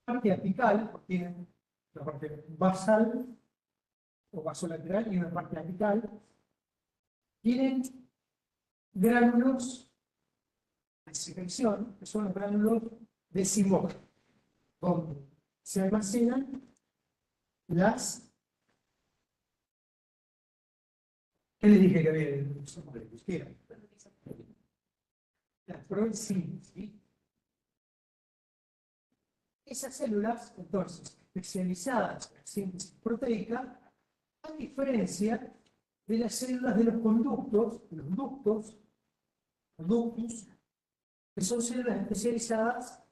parte apical, tienen la parte basal o basolateral y una parte apical, tienen gránulos de secreción, que son los gránulos de Simón, donde se almacenan las... ¿Qué les dije que había en las proenzimas, ¿sí? Esas células, entonces, especializadas en síntesis proteica, a diferencia de las células de los conductos, los ductus, que son células especializadas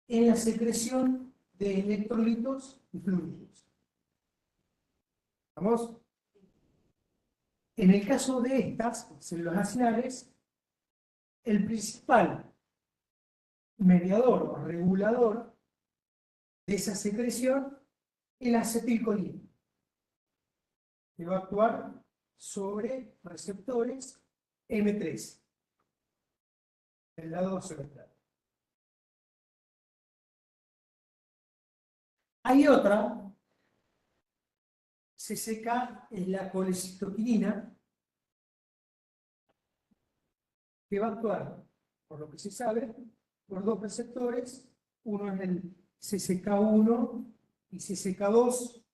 en la secreción de electrolitos y fluidos. ¿Vamos? En el caso de estas células acinares, el principal mediador o regulador de esa secreción es la acetilcolina, que va a actuar sobre receptores M3 del lado cerebral. Hay otra, CCK, es la colecitoquinina, que va a actuar, por lo que se sabe, por dos receptores. Uno es el CCK1 y CCK2,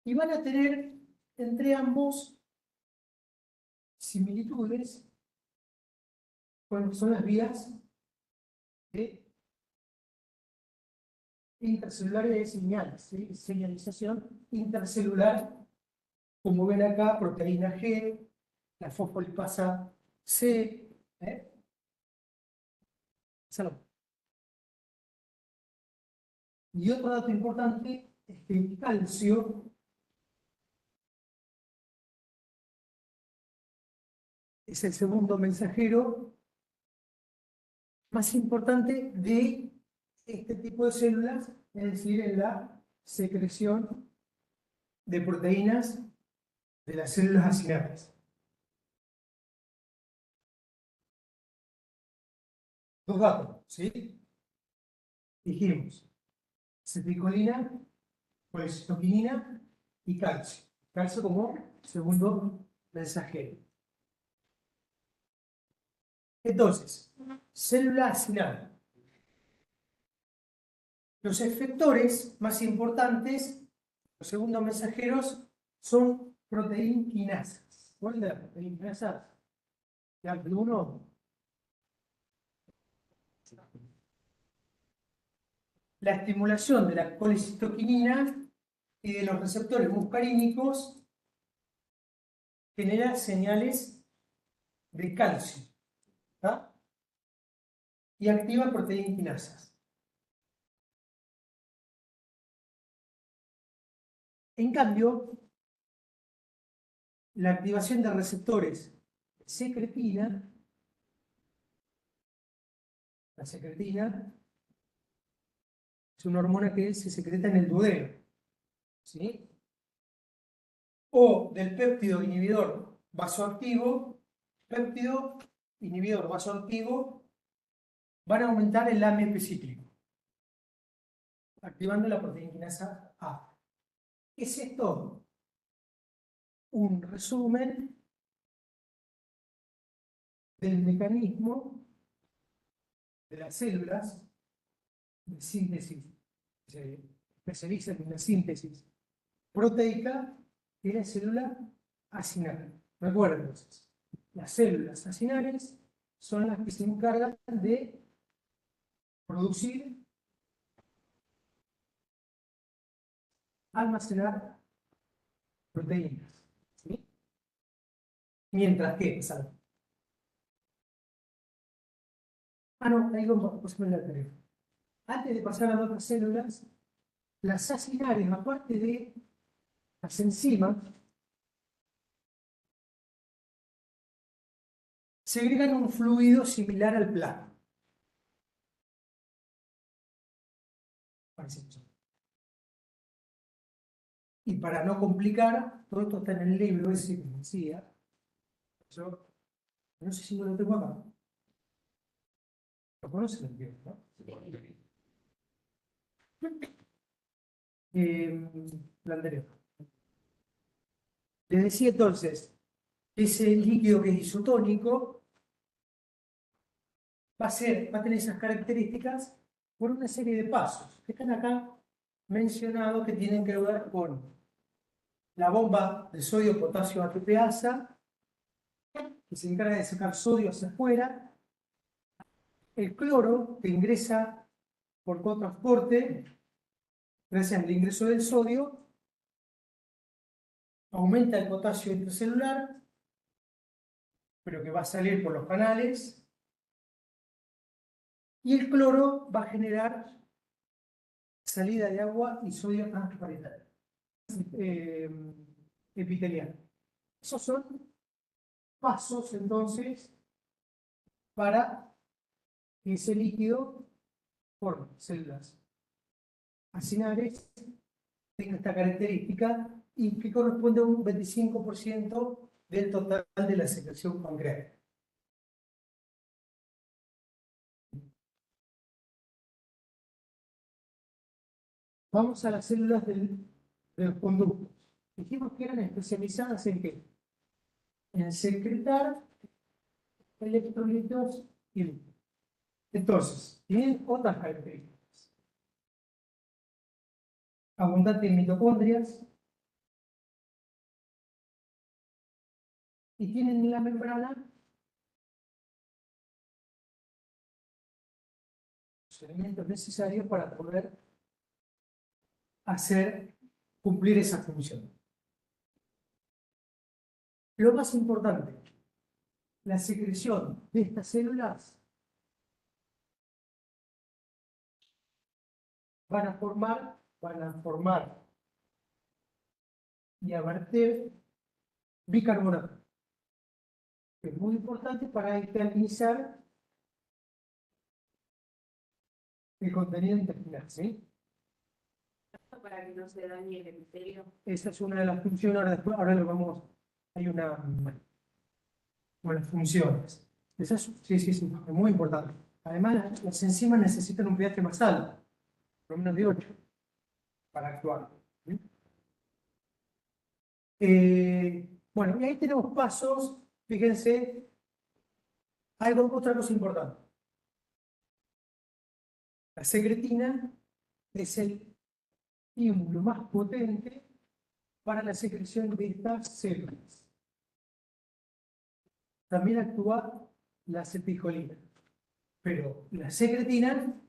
y van a tener entre ambos similitudes con son las vías de intercelulares de señales, ¿sí? Señalización intercelular, como ven acá, proteína G, la fosfolipasa C, Salud. Y otro dato importante es que el calcio es el segundo mensajero más importante de este tipo de células, es decir, en la secreción de proteínas de las células acinares. Dos datos, ¿sí? Dijimos acetilcolina, colecitoquinina y calcio. Calcio como segundo mensajero. Entonces, célula acinal. Los efectores más importantes, los segundos mensajeros, son proteinquinasas. ¿Cuál es la proteinquinasa? ¿Ya el uno? La estimulación de la colecitoquinina y de los receptores muscarínicos genera señales de calcio, ¿tá? Y activa proteinquinasas. En cambio, la activación de receptores secretina, la secretina es una hormona que se secreta en el duodeno, ¿sí? O del péptido inhibidor vasoactivo, van a aumentar el AMP cíclico, activando la proteinquinasa A. ¿Qué es esto? Un resumen del mecanismo de las células de síntesis, se especializan en la síntesis proteica de la célula acinar. Recuerden entonces, las células acinares son las que se encargan de producir, almacenar proteínas, ¿sí? Mientras que, ¿sabes? No, ahí vamos a poner la tarea. Antes de pasar a las otras células, las acinares, aparte de las enzimas, segregan un fluido similar al plasma. Y para no complicar, todo esto está en el libro ese que decía. Yo no sé si lo tengo acá. Lo conocen el libro, ¿no? La anterior. Les decía entonces, ese líquido que es isotónico va a tener esas características por una serie de pasos que están acá mencionados que tienen que ver con la bomba de sodio-potasio ATPasa, que se encarga de sacar sodio hacia afuera, el cloro que ingresa por cotransporte, gracias al ingreso del sodio, aumenta el potasio intracelular, pero que va a salir por los canales, y el cloro va a generar salida de agua y sodio transparentado. Epitelial. Esos son pasos entonces para que ese líquido forme células acinares, tenga esta característica y que corresponde a un 25% del total de la secreción pancreática. Vamos a las células de los conductos. Dijimos que eran especializadas en qué? En secretar electrolitos y líquidos. Entonces, tienen otras características. Abundante en mitocondrias y tienen en la membrana los elementos necesarios para poder cumplir esa función. Lo más importante, la secreción de estas células van a formar y a verter bicarbonato, que es muy importante para alcalinizar el contenido intestinal, ¿sí?
Para que no se dañe el epitelio.
Esa es una de las funciones, ahora lo vamos, hay una las funciones. Sí, es muy importante. Además, las enzimas necesitan un pH más alto, por lo menos de 8, para actuar. Bueno, y ahí tenemos pasos, fíjense, otra cosa importante. La secretina es el estímulo más potente para la secreción de estas células. También actúa la acetilcolina, pero la secretina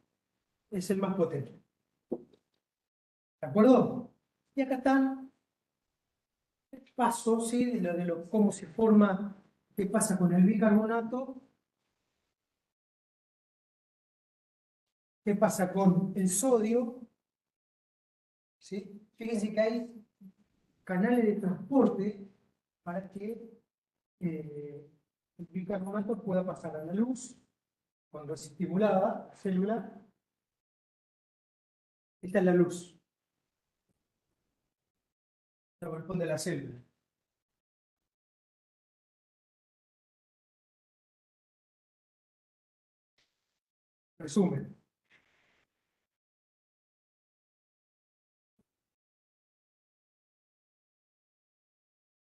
es el más potente. ¿De acuerdo? Y acá están pasos, ¿sí? de cómo se forma, qué pasa con el bicarbonato, qué pasa con el sodio, ¿sí? Fíjense que hay canales de transporte para que el bicarbonato pueda pasar a la luz cuando es estimulada la célula. Esta es la luz. Esto corresponde a la célula. Resumen.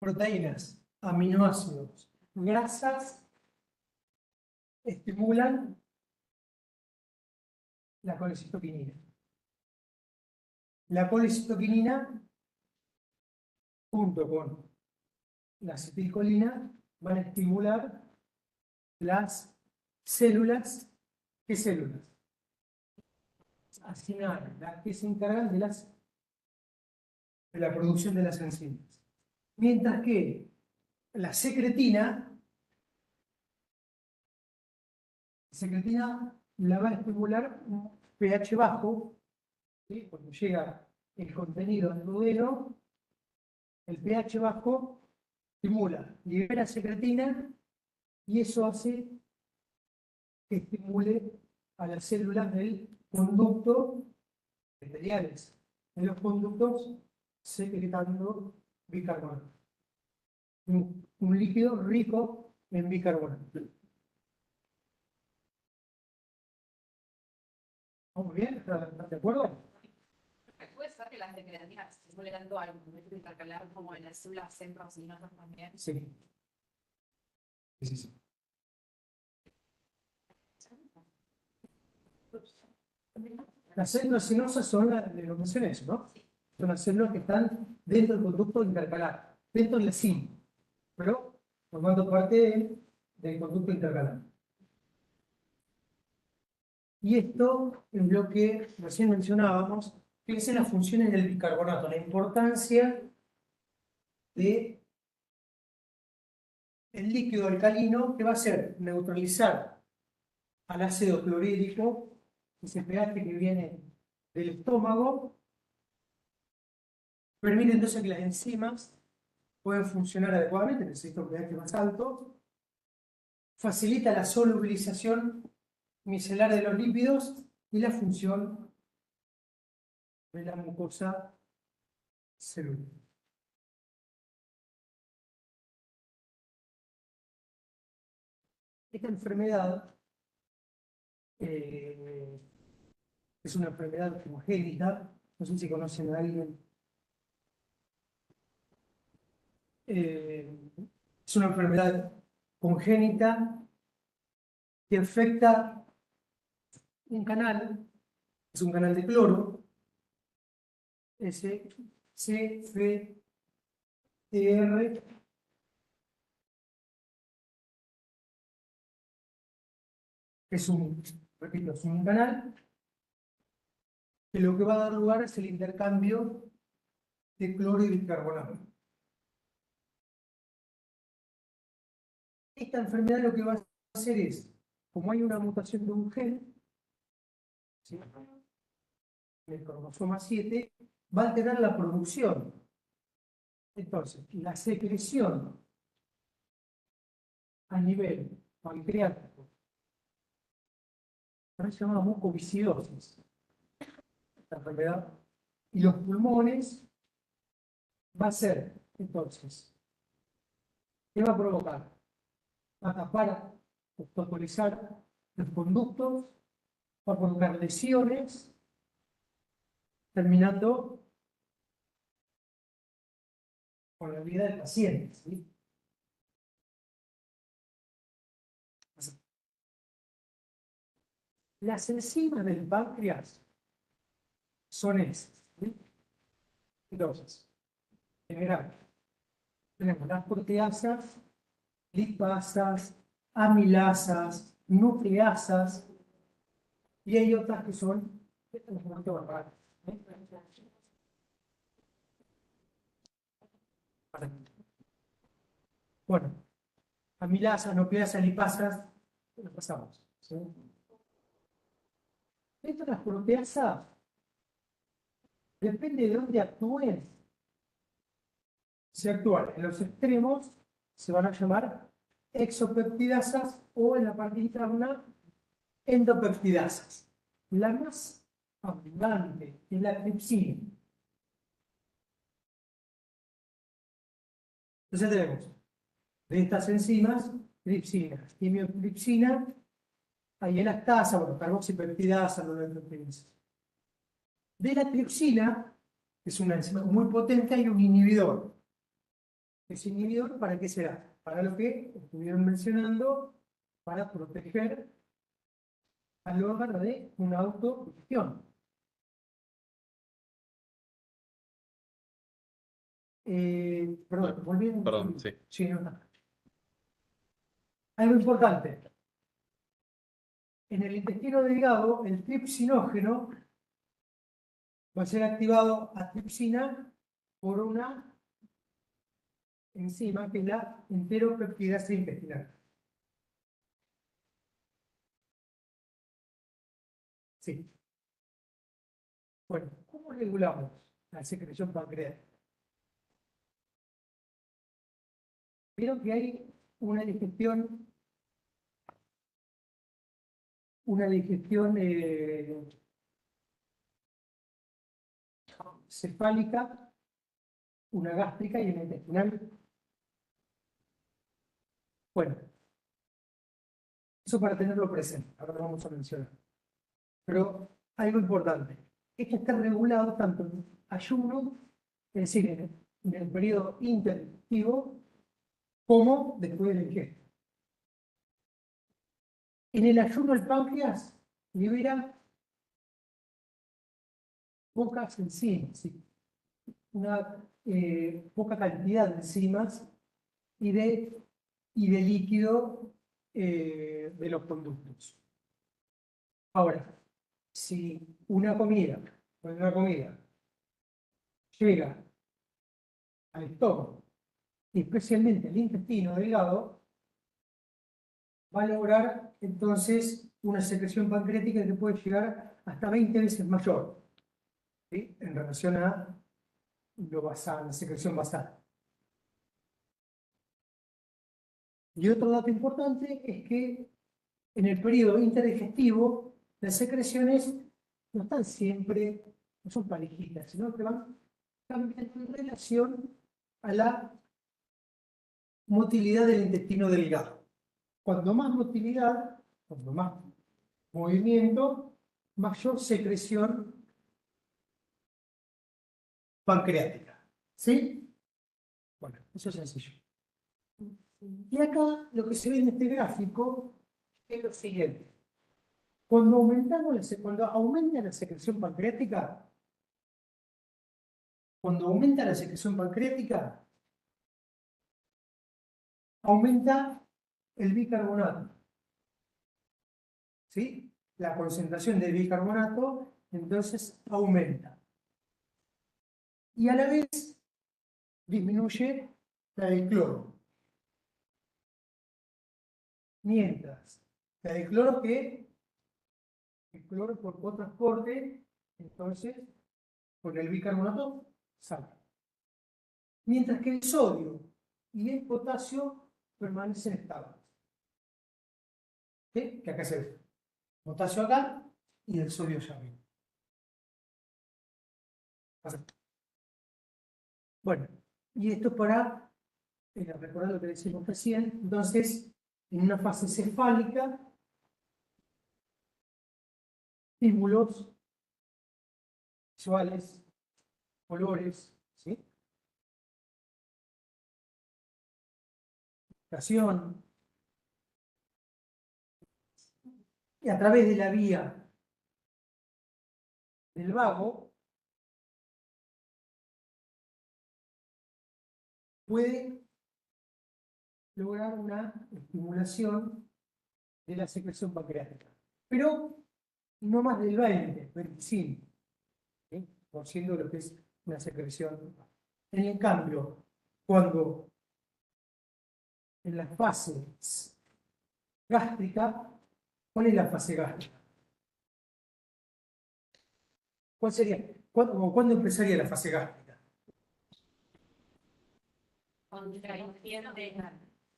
Proteínas, aminoácidos, grasas estimulan la colecitoquinina. La colecitoquinina, junto con la acetilcolina, van a estimular las células. ¿Qué células? Acinares, las que se encargan de la producción de las enzimas. Mientras que la secretina la va a estimular un pH bajo, ¿sí? Cuando llega el contenido al duodeno, el pH bajo estimula, libera secretina y eso hace que estimule a las células del conducto epiteliales, de los conductos secretando bicarbonato. Un líquido rico en bicarbonato. ¿Muy bien? ¿Estás de acuerdo?
Puede ser que las creatinas se tolerando al momento de intercalar como en las células centrocinosas también.
Sí. Sí, sí. Las centrocinosas son lo que mencioné eso, ¿no? Son las células que están dentro del conducto intercalar, dentro del zinc, pero formando parte del conducto intercalar. Y esto es lo que recién mencionábamos, fíjense las funciones del bicarbonato, la importancia de el líquido alcalino que va a hacer neutralizar al ácido clorhídrico, ese pH que viene del estómago, permite entonces que las enzimas puedan funcionar adecuadamente, necesita un pH más alto, facilita la solubilización micelar de los lípidos y la función de la mucosa celular. Esta enfermedad es una enfermedad congénita, no sé si conocen a alguien. Es una enfermedad congénita que afecta un canal, es un canal de cloro, CFTR, repito, es un canal que lo que va a dar lugar es el intercambio de cloro y bicarbonato. Esta enfermedad lo que va a hacer es, como hay una mutación de un gen, ¿sí?, en el cromosoma 7, va a alterar la producción. Entonces, la secreción a nivel pancreático, se llama mucoviscidosis, esta enfermedad, y los pulmones va a ser, entonces, ¿qué va a provocar? Va a tapar, obstaculizar los conductos, va a provocar lesiones, terminando con la vida del paciente, ¿sí? Las enzimas del páncreas son esas, ¿sí? Entonces, en general, tenemos las proteasas, lipasas, amilasas, nucleasas, y hay otras que son, bueno, amilasas, nucleasas, lipasas, lo pasamos, ¿sí? Estas proteasas, depende de dónde actúen. Si actúan en los extremos, se van a llamar exopeptidasas o en la parte interna, endopeptidasas. La más abundante es la tripsina. Entonces tenemos de estas enzimas, tripsina, quimiotripsina, hay elastasa, bueno, carboxipeptidasa, no endopeptidasa. De la tripsina, que es una enzima muy potente, hay un inhibidor. ¿Ese inhibidor para qué será? Para lo que estuvieron mencionando, para proteger al órgano de una autoprotección. Perdón, volviendo.
Perdón, sí.
Sí, no. Algo importante. En el intestino delgado, el tripsinógeno va a ser activado a tripsina por una enzima que es la enteropeptidasa intestinal. Sí. Bueno, ¿cómo regulamos la secreción pancreática? Vieron que hay una digestión cefálica una gástrica y una intestinal. Bueno, eso para tenerlo presente, ahora lo vamos a mencionar. Pero algo importante, esto está regulado tanto en ayuno, es decir, en el periodo interdigestivo, como después de la ingesta. En el ayuno el páncreas libera pocas enzimas, ¿sí? Una poca cantidad de enzimas y de líquido de los conductos. Ahora, si una comida llega al estómago, y especialmente al intestino delgado, va a lograr entonces una secreción pancreática que puede llegar hasta 20 veces mayor, ¿sí? En relación a lo basal, la secreción basal. Y otro dato importante es que en el periodo interdigestivo las secreciones no están siempre, no son parejitas, sino que van cambiando en relación a la motilidad del intestino delgado. Cuando más motilidad, cuando más movimiento, mayor secreción pancreática. ¿Sí? Bueno, eso es sencillo. Y acá lo que se ve en este gráfico es lo siguiente. Cuando aumenta la secreción pancreática, aumenta el bicarbonato. ¿Sí? La concentración del bicarbonato entonces aumenta. Y a la vez disminuye la del cloro. Mientras la del cloro el cloro por transporte, entonces con el bicarbonato sale. Mientras que el sodio y el potasio permanecen estables. ¿Sí? Que acá se ve. Potasio acá y el sodio allá arriba. Bueno, y esto para recordar lo que decimos recién. Entonces, en una fase cefálica, estímulos visuales, colores, ¿sí? Estación, y a través de la vía del vago puede lograr una estimulación de la secreción pancreática, pero no más del 25%, ¿sí? Por ciento de lo que es una secreción. En el cambio, cuando en la fase gástrica, ¿cuál es la fase gástrica? ¿Cuál sería? ¿Cuándo empezaría la fase gástrica?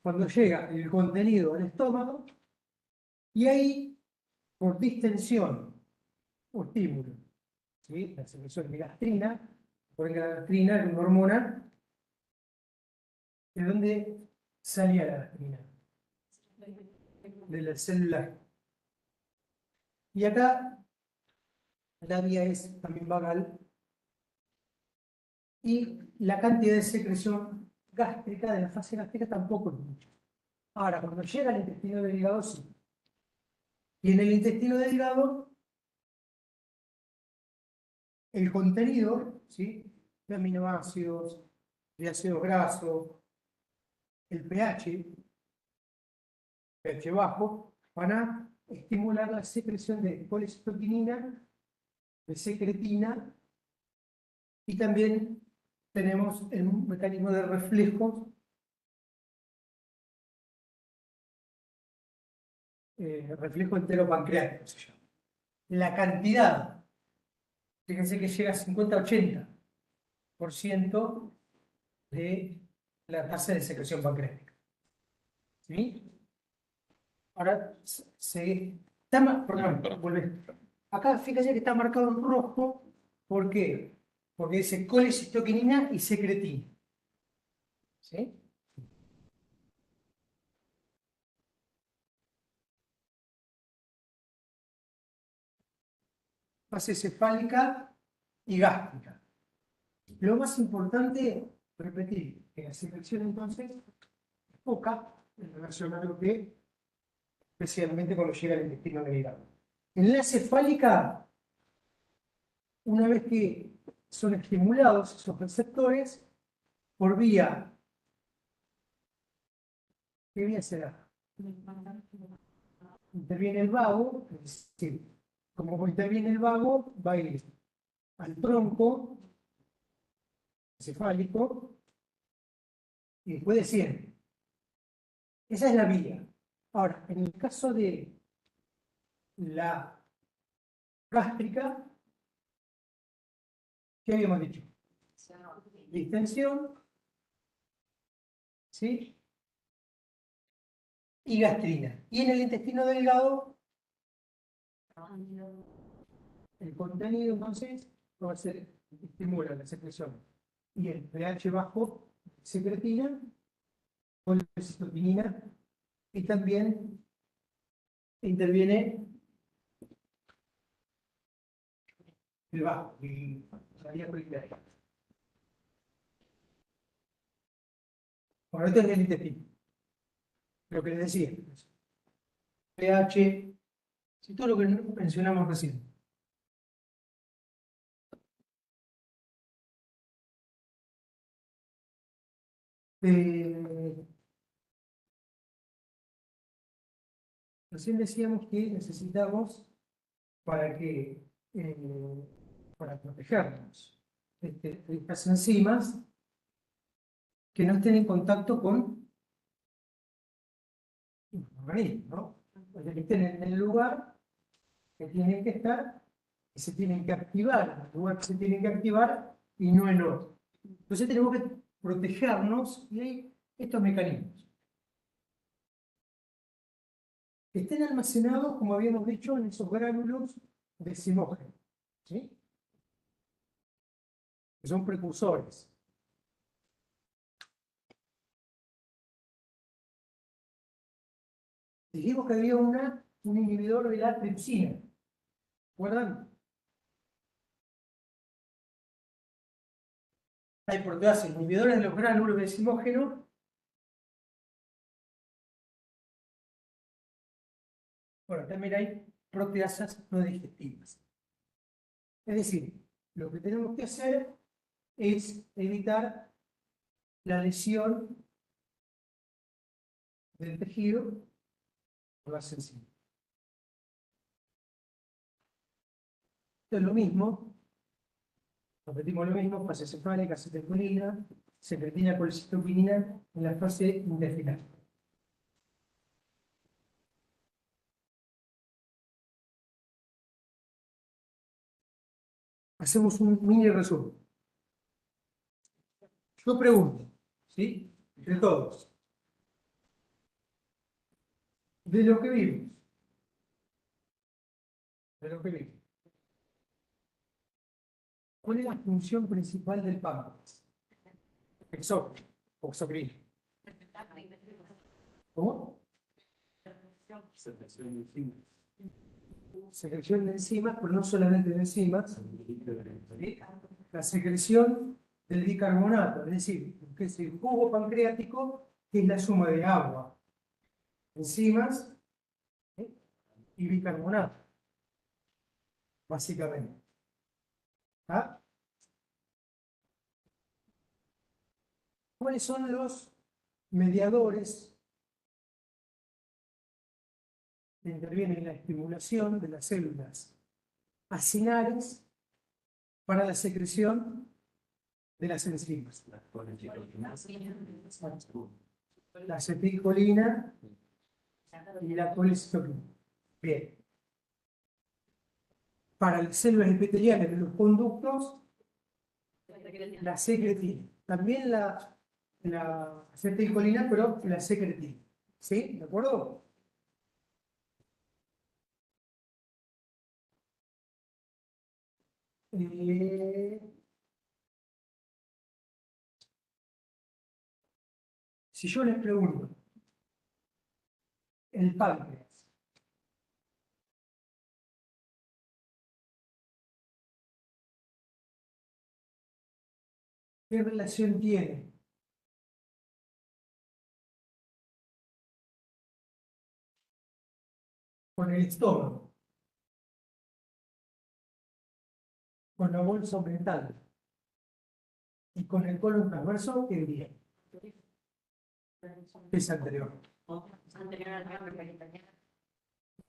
Cuando llega el contenido al estómago y ahí, por distensión o estímulo, ¿sí? La secreción de gastrina, porque la gastrina es una hormona, ¿de dónde salía la gastrina? De la célula. Y acá la vía es también vagal y la cantidad de secreción gástrica de la fase gástrica tampoco es mucho. Ahora, cuando llega al intestino delgado, sí. Y en el intestino delgado, el contenido, ¿sí? De aminoácidos, de ácidos grasos, el pH bajo, van a estimular la secreción de colecistoquinina, de secretina, y también tenemos el mecanismo de reflejo reflejo enteropancreático se llama. La cantidad, fíjense que llega a 50-80% de la tasa de secreción pancreática. ¿Sí? Ahora, perdón, volvé. Acá fíjense que está marcado en rojo, ¿por qué? porque dice colecistoquinina y secretina. ¿Sí? Fase cefálica y gástrica. Lo más importante, repetir, que la secreción entonces es poca en relación a lo que, especialmente cuando llega al intestino delgado. En la cefálica, una vez que son estimulados esos receptores, por vía, ¿qué vía será? Interviene el vago, es decir, como interviene el vago, va a ir al tronco cefálico y después desciende. Esa es la vía. Ahora, en el caso de la gástrica, ¿qué habíamos dicho? Distensión, ¿sí? Y gastrina. Y en el intestino delgado, el contenido entonces va a ser, estimula la secreción. Y el pH bajo, secretina, colecistoquinina, y también interviene el bajo, y la vía colindaria. Bueno, esto es el intestino. Lo que les decía. pH, sí, todo lo que mencionamos recién. Recién decíamos que necesitamos para protegernos de estas enzimas que no estén en contacto con el organismo, ¿no? Que estén en el lugar que tienen que estar y se tienen que activar, en el lugar que se tienen que activar y no en otro. Entonces tenemos que protegernos y hay estos mecanismos. Que estén almacenados, como habíamos dicho, en esos gránulos decimógenos, ¿sí? Que son precursores. Dijimos que había un inhibidor de la tripsina. ¿Recuerdan? Hay proteasas inhibidores de los gránulos decimógenos. Bueno, también hay proteasas no digestivas. Es decir, lo que tenemos que hacer es evitar la lesión del tejido por las enzimas. Esto es lo mismo, repetimos lo mismo, fase cefálica, acetilcolina, secretina, colecistoquinina en la fase intestinal. Hacemos un mini resumen. Yo pregunto, ¿sí? Entre todos. De lo que vimos. De lo que vimos. ¿Cuál es la función principal del páncreas? Exocrina. ¿Cómo? Secreción de enzimas, pero no solamente de enzimas. ¿Sí? La secreción del bicarbonato, es decir, que es el jugo pancreático, que es la suma de agua, enzimas, ¿sí? Y bicarbonato, básicamente. ¿Ah? ¿Cuáles son los mediadores que intervienen en la estimulación de las células acinares para la secreción de las enzimas? La acetilcolina y la colecistoquina. Bien. Para las células epiteliales de los conductos, la secretina. También la acetilcolina, pero la secretina. ¿Sí? ¿De acuerdo? Si yo les pregunto, el páncreas, ¿qué relación tiene con el estómago, con la bolsa mental y con el colon transverso? ¿Qué diría? Es anterior.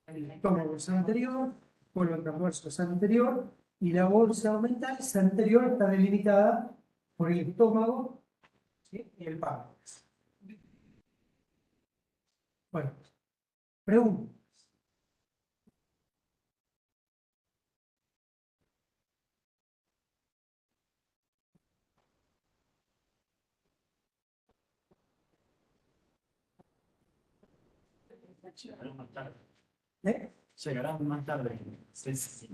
El estómago es anterior, colon transverso es anterior y la bolsa mental es anterior, está delimitada por el estómago, ¿sí? Y el páncreas. Bueno, pregunta.
Llegarán más tarde.
¿Eh?
Llegarán más tarde. Sí, sí.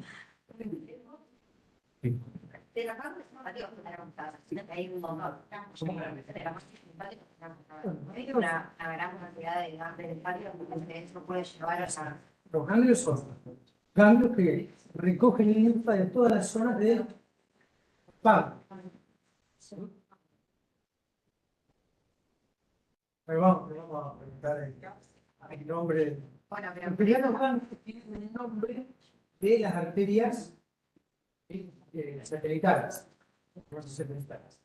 De la parte simpática que me gusta, hay un montón. De la parte simpática hay una gran cantidad de ganglios linfáticos que eso puede llevar a la...
Los ganglios son ganglios que recogen linfa de todas las zonas del páncreas. Pero vamos a preguntar el nombre.
Bueno, pero
En realidad los ganglios tienen el nombre de las arterias satelitales. No sé si satelitales.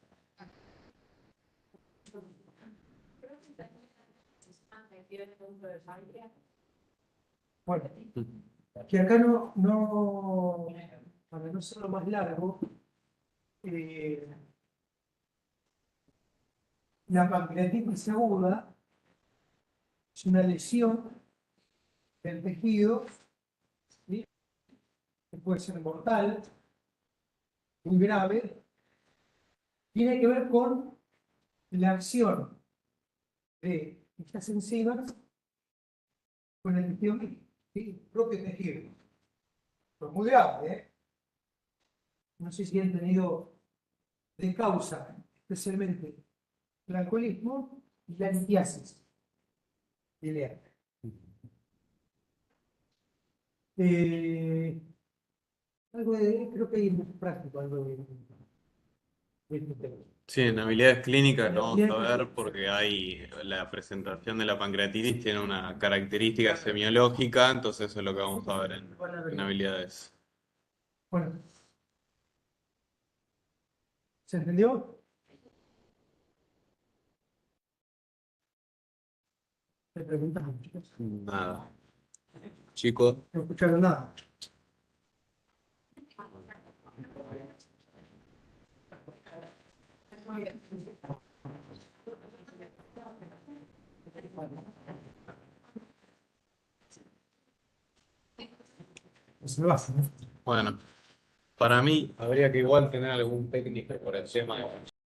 Bueno, que acá para no serlo más largo, la pancreatitis aguda es una lesión del tejido, ¿sí? Que puede ser mortal, muy grave, tiene que ver con la acción de estas enzimas con el tejido, ¿sí? Propio tejido. Pero muy grave, ¿eh? No sé si han tenido de causa, especialmente el alcoholismo y la litiasis biliar. Creo que hay un práctico, algo de este tema.
Sí, en habilidades clínicas lo vamos a ver porque hay la presentación de la pancreatitis tiene una característica semiológica, entonces eso es lo que vamos a ver en habilidades.
Bueno, ¿se entendió? ¿Me preguntan, chicos?
Nada. Chicos,
No escucharon nada. Pues lo hacen, ¿no?
bueno, para mí habría que igual tener algún técnico por el tema de